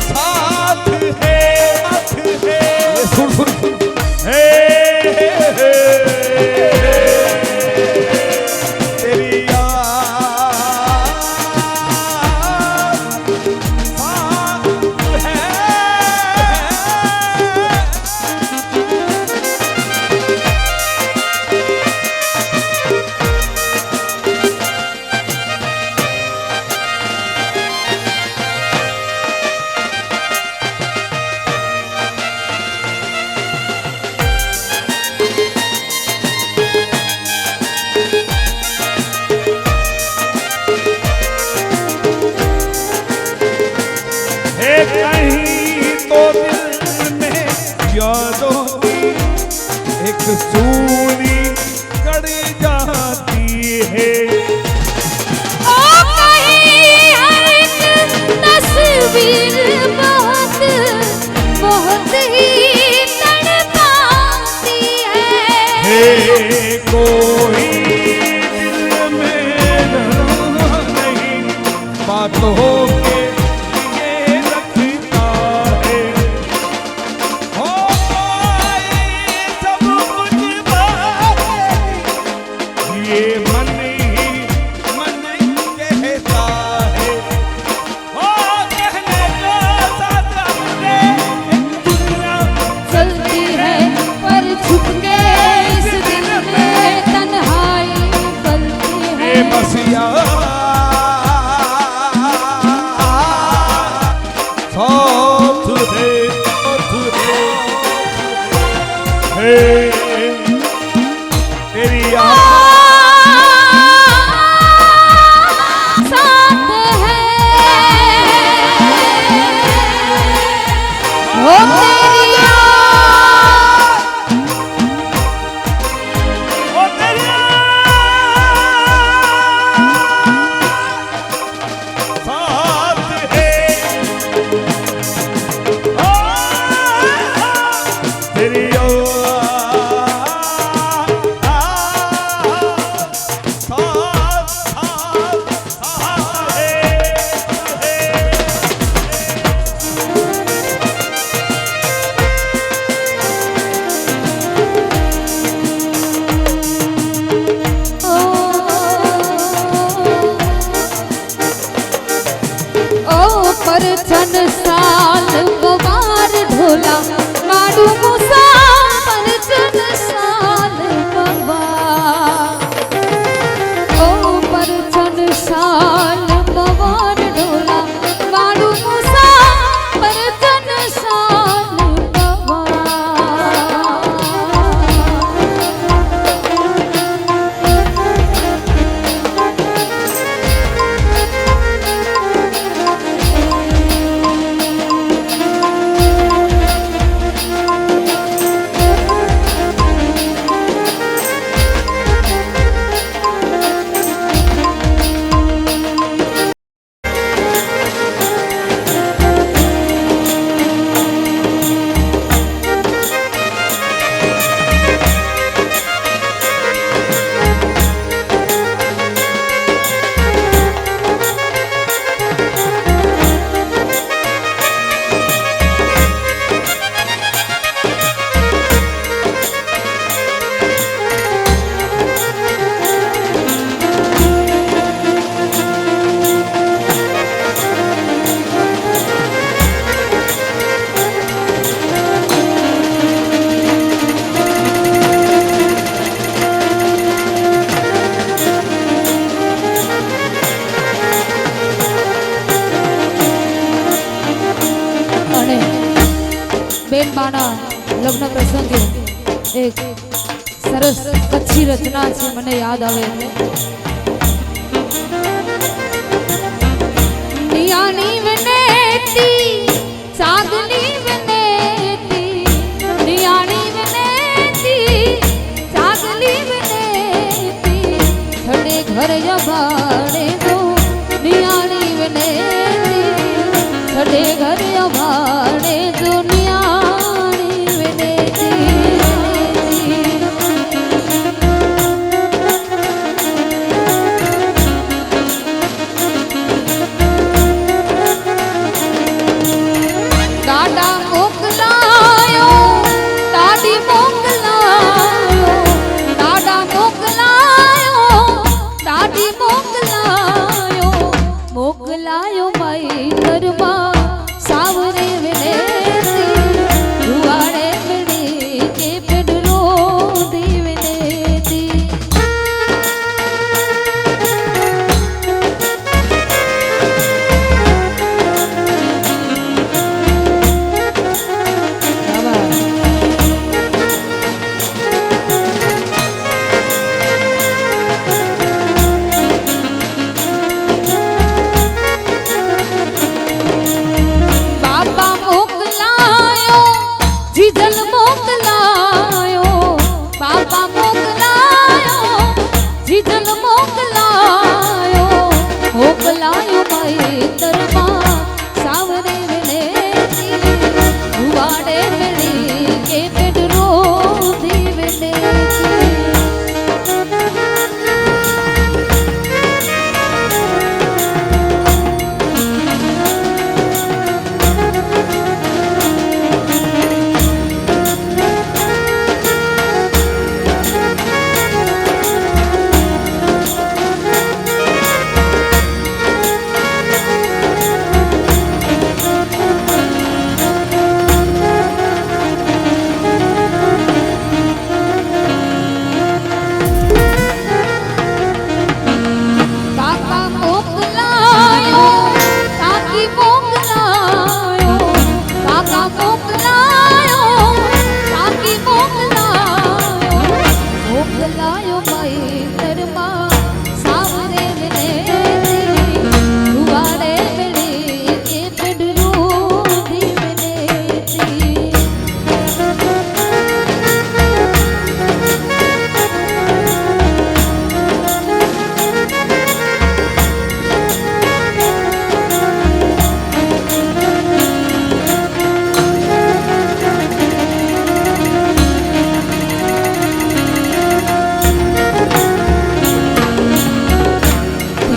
साथ है सुन सुन तेरी कहीं तो दिल में यादों की एक सूली कड़ी जाती है
ओ कहीं हर एक तस्वीर बहुत बहुत ही तड़पाती है
कोई दिल में नहीं बातों के बसिया
छन साल बवार ढोला मारू मूसा पर छन साल बवार ओ पर छन साल बवार ढोला मारू मूसा पर छन साल बवार બેનબાના લગ્ન પ્રસંગે એક સરસ કચ્છી રચના છે મને યાદ આવે છે નિયાની વનેતી સાગની વનેતી નિયાની વનેતી સાગની વનેતી છડે ઘર જબાડે દો નિયાની વનેતી છડે ઘર જબાડે દો મોકલાયો માઈ ઘરમાં સાવરે વિનેતી દુવાડે મિલી કે પેડલો દીવનેતી જીજલ મોકલાયો બાપા મોકલાયો જીજલ મોકલાયો મોકલાયો માઈ તરમાં સાવરે વિનેતી દુવાડે મિલી કે પેડરો દીવનેતી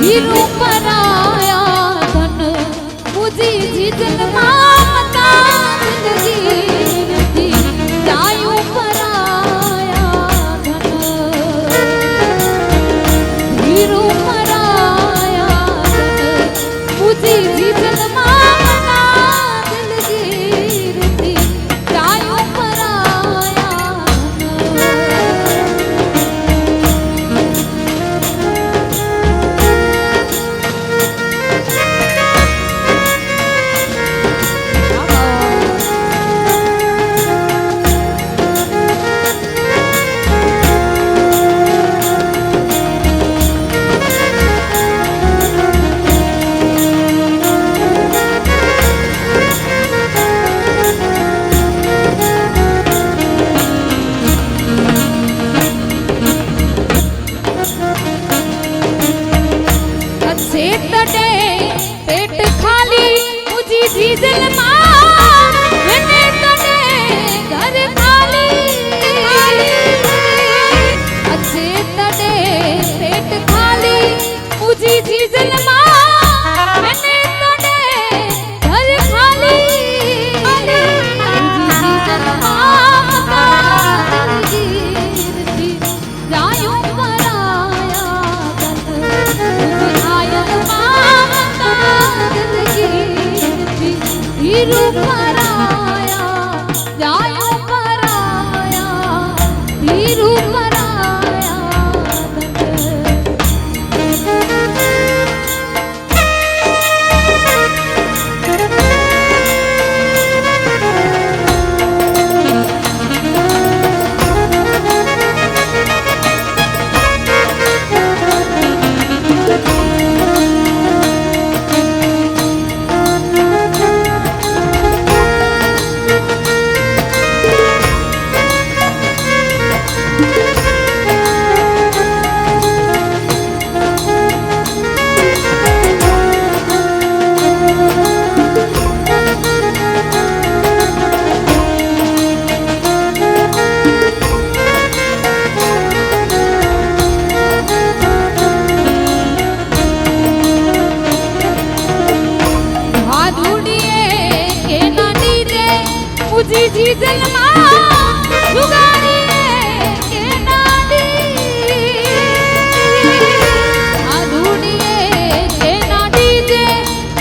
हीरो पराया धन मुझी जीजन मामता जिंदगी थी जायूं पराया धन हीरो पराया धन मुझी जीजन मामता पेट खाली मुझी जीजल माँ मैंने तोड़े घर खाली मुझी जीजल माँ बता गिरती जायूं पराया गत मुझी आयल माँ बता गिरती धीरू पराया जायूं पराया धीरू पराया मुझी जीजल माँ जुगारी के नाडी आधुनिये के नाडी जे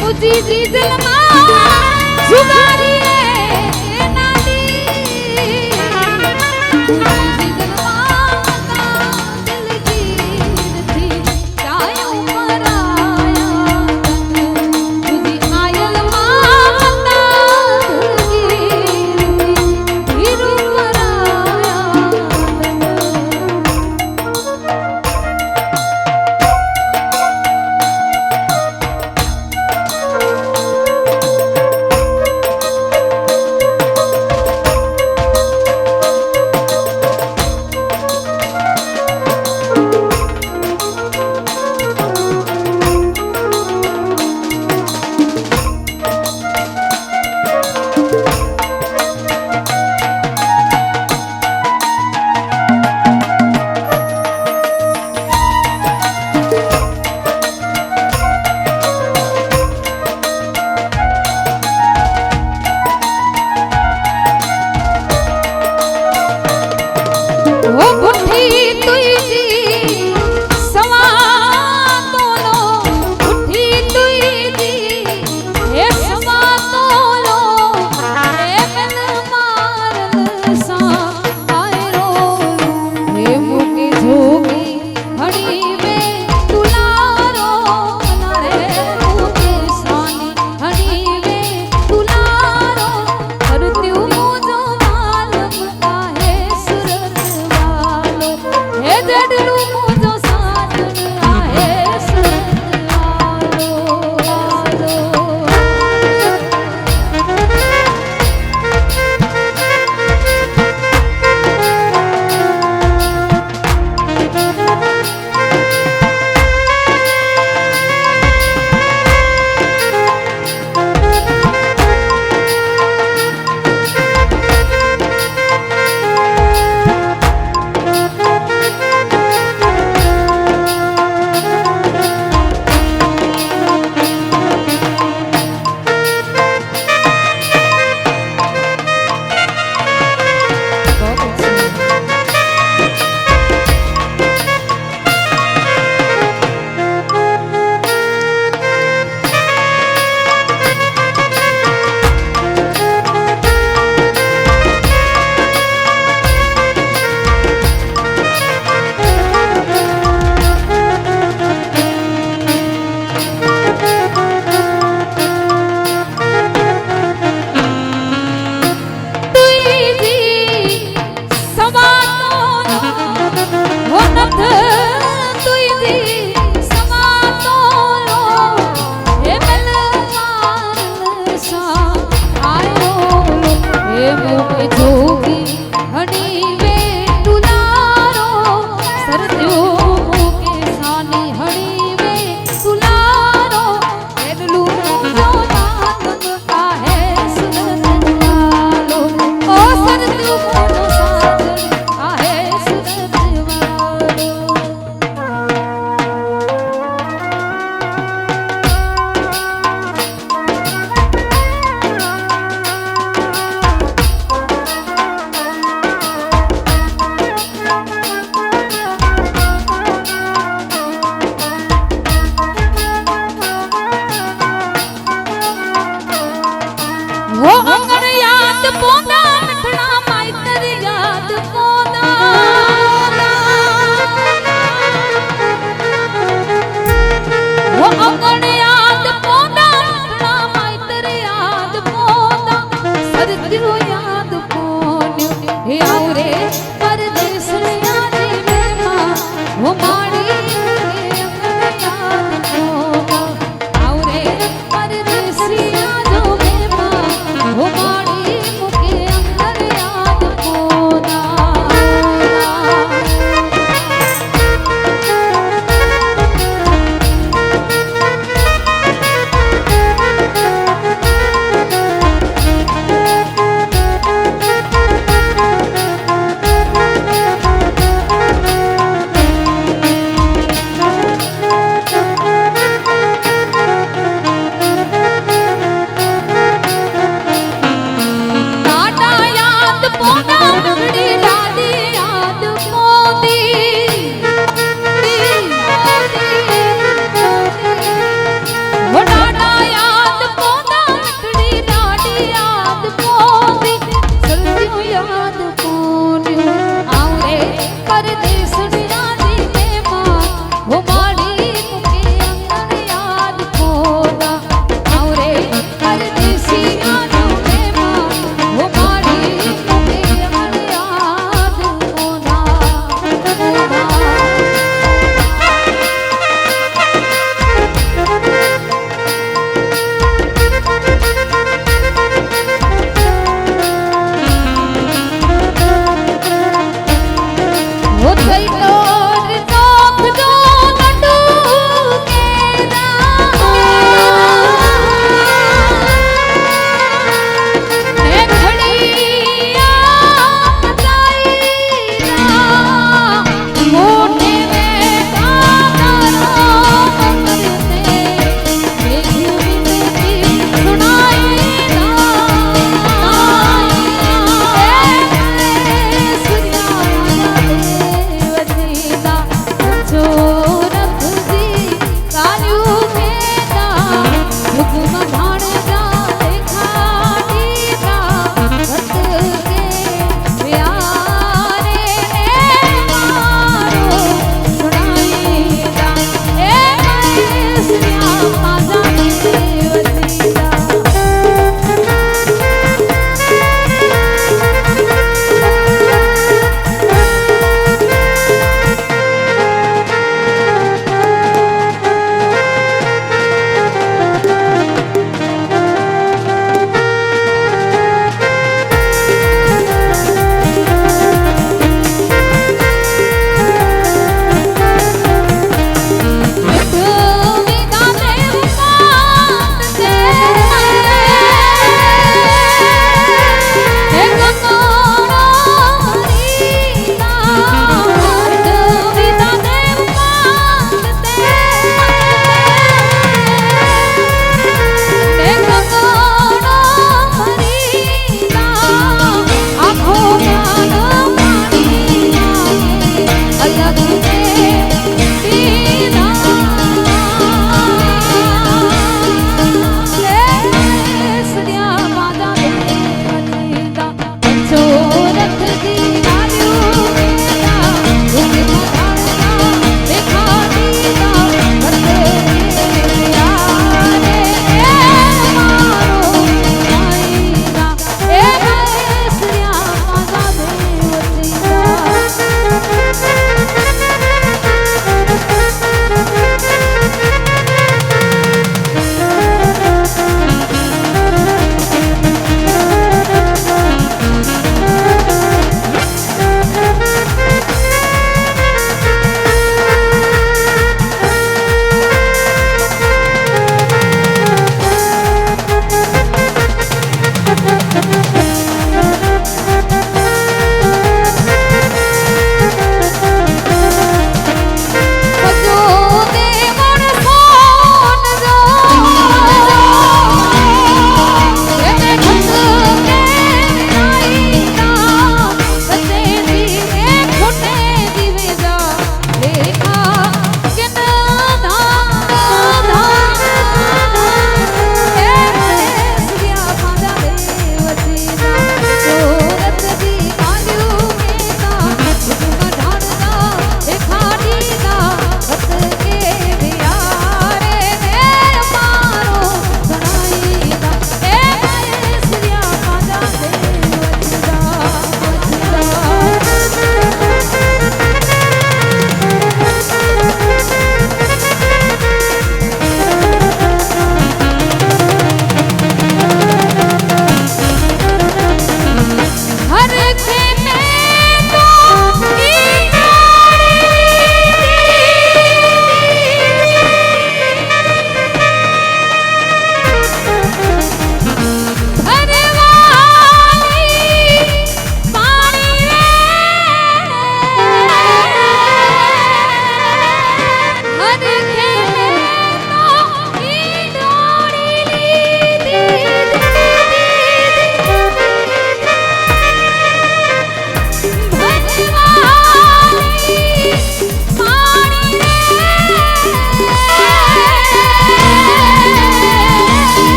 मुझी जीजल माँ जुगारी के नाडी मुझी जीजल माँ बता दिल गिरती जायूं पराया मुझी आयल माँ बता धीरू पराया ओ बुढ़ी तुझी सवा तोलो बुढ़ी तुझी हे सवा तोलो हे मन मारल सा आए रो हे मुकी झोगी हड़ी में तुलारो नारे मुके सानी हड़ी में तुलारो करत्यूं मुझो मालूम काहे सुरत वालो हे जडलू मुझो साजन आहे सुरत वालो માડી મૂકે અંગણ યાદ કોના આવરે પરદેશી યાદો મેમાં ઓ માડી મૂકે અંગણ યાદ કોના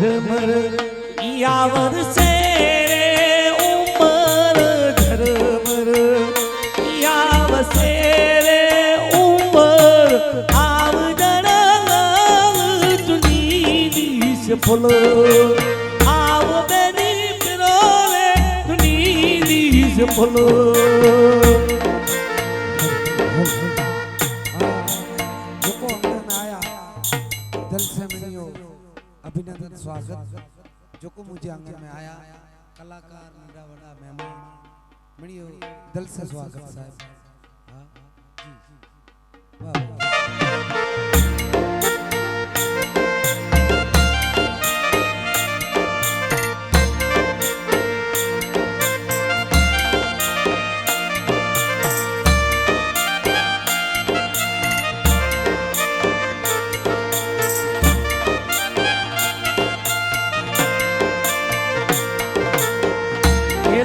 झरमर यावर से रे उमर झरमर याव से रे उमर आव जड़ा चुनी दिस फुल आव बेनी पिरोले चुनी दिस फुल
जोको अंदर में आया दिल से मिलियो अभिनंदन स्वागत जोको मुझे आंगन में आया कलाकार मेरा बड़ा मेहमान मिलियो दिल से स्वागत साहब हाँ जी वाह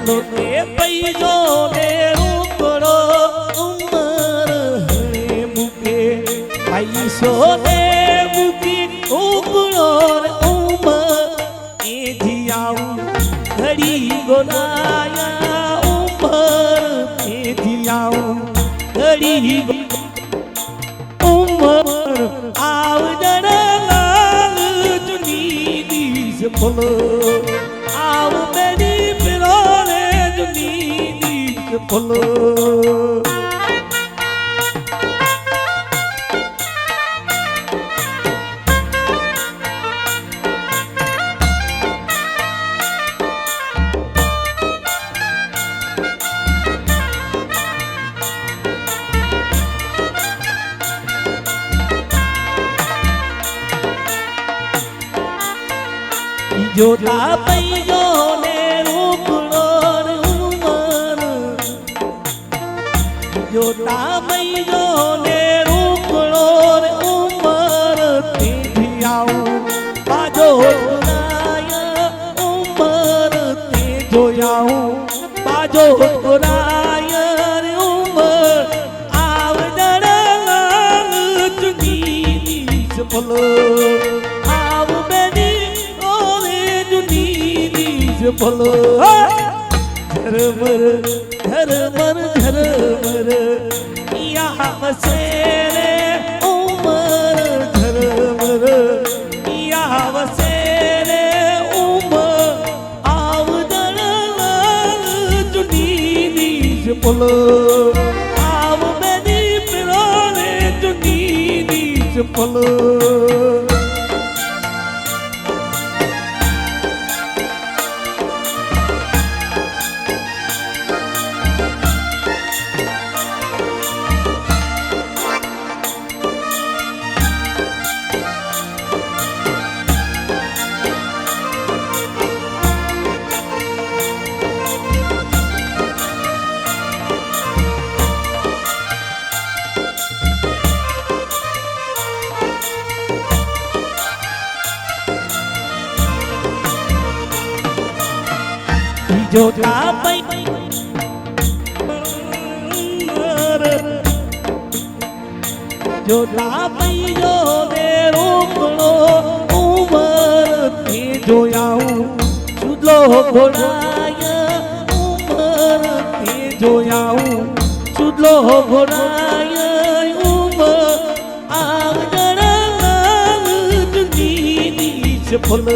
लोटे पैजो ने रूपड़ो उमर हरे मुके पैसो ने मुकी उपड़ो उमर ए धियाऊ घड़ी गोलाया उमर ए धियाऊ घड़ी उमर आव जड़ा लाल चुनी दिस फुल आव मेरी फुल जोता पैजो ने रूपड़ो उमर जोता पैजो ने रूपड़ो उमर ते धियाऊ बाजो गुनाया उमर ते जोयाऊ बाजो गुनाया उमर आव जड़ा चुनी दिस फुल आव बेनी बोलो झरमर झरमर झरमर यहाँ बसे रे उमर झरमर यहाँ बसे रे उमर आव जड़ा चुनी दिस बोलो आव बेनी पिरोले चुनी दिस बोलो जोता पै जोता पैजो ने रूपड़ो उमर ते जोयाऊ सुदलो घोड़ाया उमर ते जोयाऊ सुदलो घोड़ाया उमर आव जड़ा चुनी दिस फुल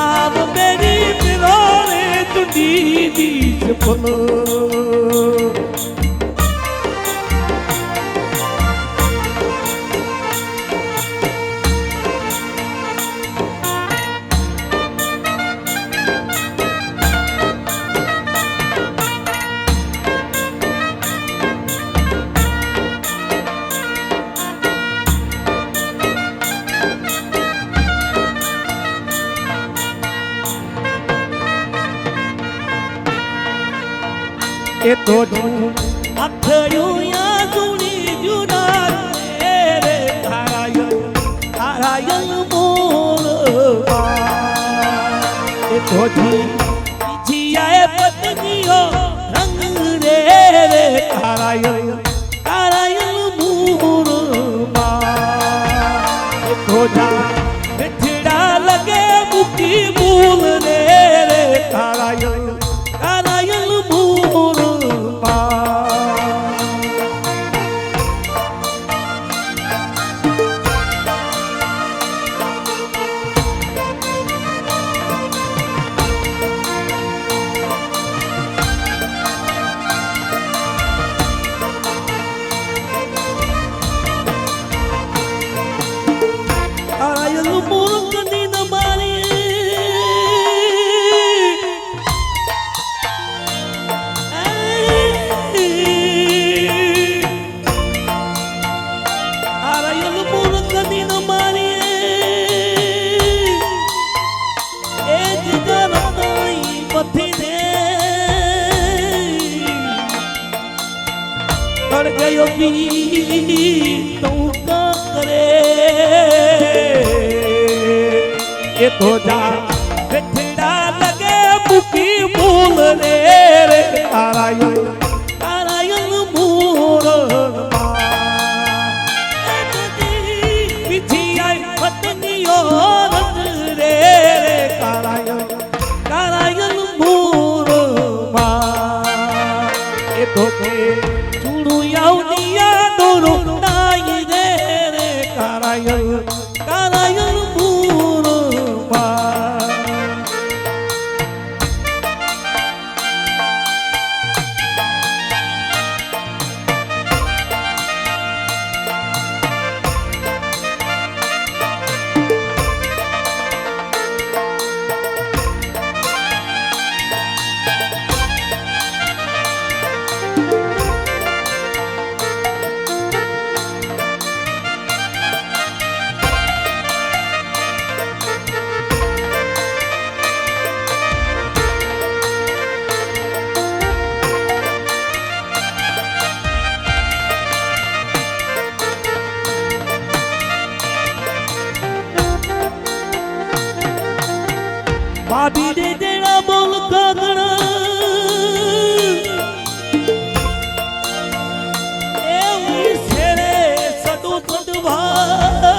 आव मेरी पिरोले चुनी दिस फुल ए तो अखड़ू या जुड़ी जुड़ा रे तारायन मोर ए तो जिया पत्नियो रंग रे तारायन मोर ए तो मिठड़ा लगे
મૂકી મૂલ રે કારાયલ કારાયલ મૂળમાં ગયો બી તું કરે એ તો જા બેઠડા લગે મૂકી મૂલ રે કારાયલ કારાયલ મૂળમાં પીછી આઈ પતંગીઓ રંગ રે કારાયલ કારાયલ મૂળમાં એ તો કે યાઉનિયા દોરો નાઈ રે કારાયલ કારાયલ મૂળમાં ભાભી દે દેણા બોલ કાગણા એવું છેડે સડું પડવા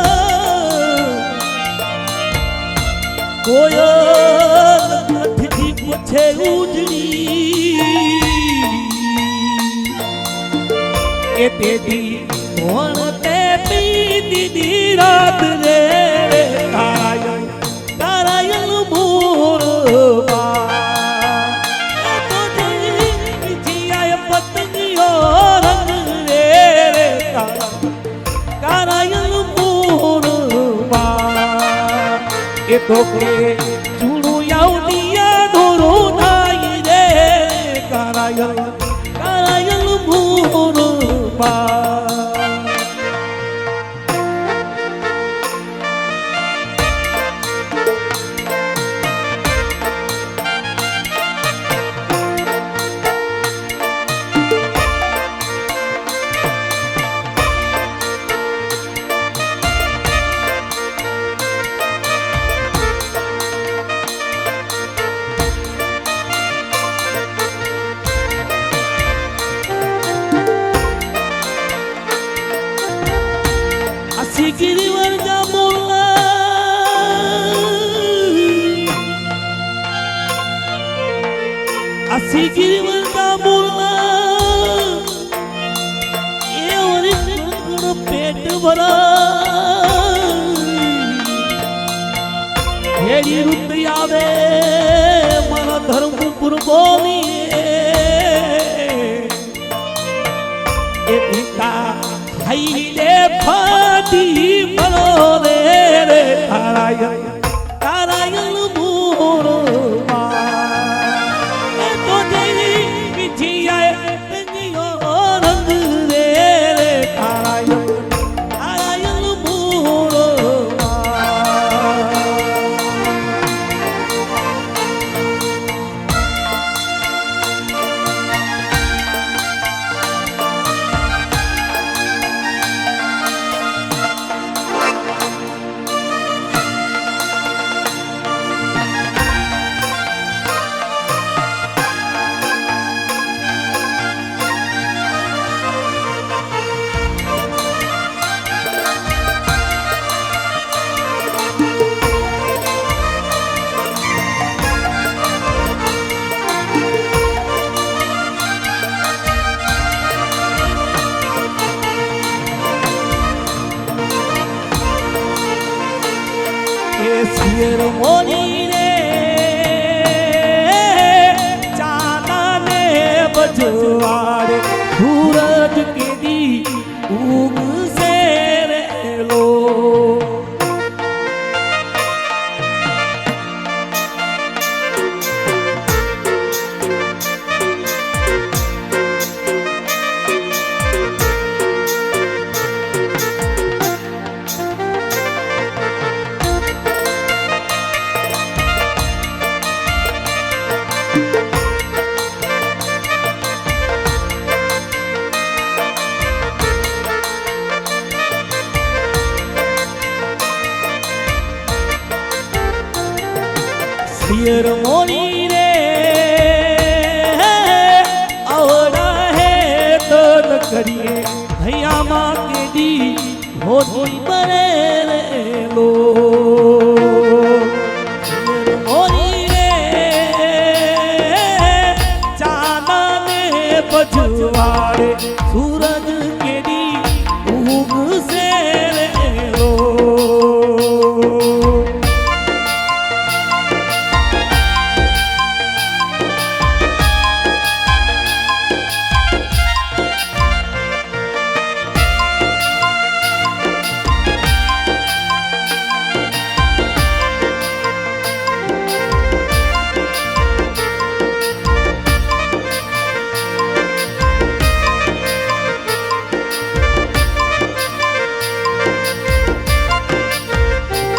કોયલ કઠથી પૂછે ઉજળી એ તેદી કોણ તે પી દીદી રાત રે કારાયલ કારાયલ પતંગીઓ રંગ રે કારાયલ મૂળમાં એ તો કે ચૂડું યાઉનિયા દોરો નાઈ રે કારાયલ કારાયલ મૂળમાં સિગરી વર્ગા બોલા સિગરી વર્ગા બોલા એ ઓરી પેટ ભરા હેડી રૂત આવે મારા ધર્મપુર બોલી એ પિતા હાઈલે ફાટી મરો રે કારાયલ કારાયલ મૂળમાં એ તો દેવી પીછી આય પતંગીઓ રંગ રે કારાયલ કારાયલ મૂળમાં
पियर मोरी रे आवड़ा है तो न करिए भैया माँ के दी होती बने रे लो पियर मोरी रे चांदा ने बजवाड़े सूरज के दी उग से रे लो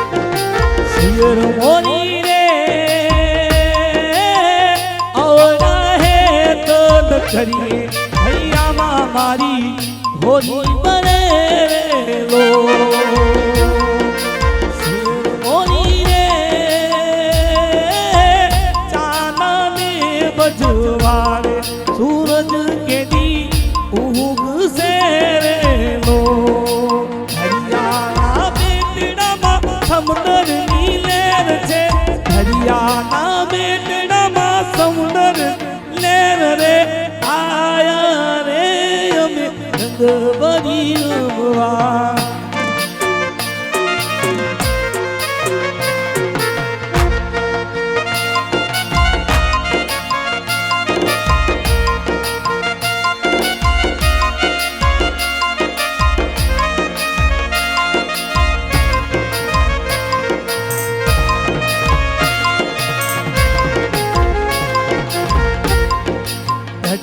पियर मोरी रे आवड़ा है तो न करिए भैया माँ मारी होली बने रे लो पियर मोरी रे चांदा ने बजवाड़े सूरज के दी उग से रे लो हरियाणा बेटड़ा मा समंदर हरियाणा बेटड़ा मा समुंदर लेर रे आया रे अमे रंग बरी रंगवा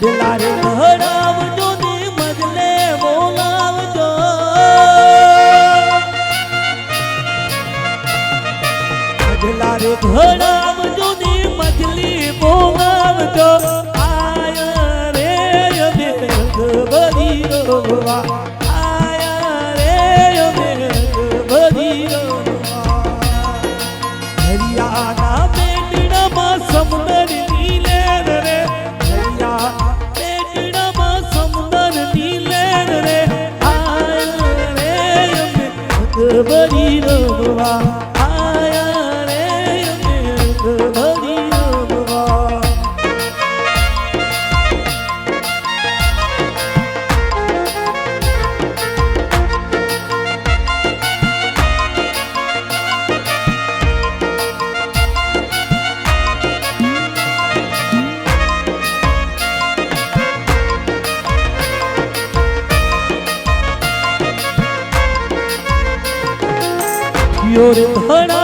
ढलारे घड़ावजो ने मजले बोलावजो ढलारे घड़ावजो ने मजली बोलावजो आया रे अबे बरी रोवा आया रे अबे बरी रोवा हरियाणा बेटड़ा मा समंदर नीले रे बरी रोवा आया रे बरी रोवा योर धड़ा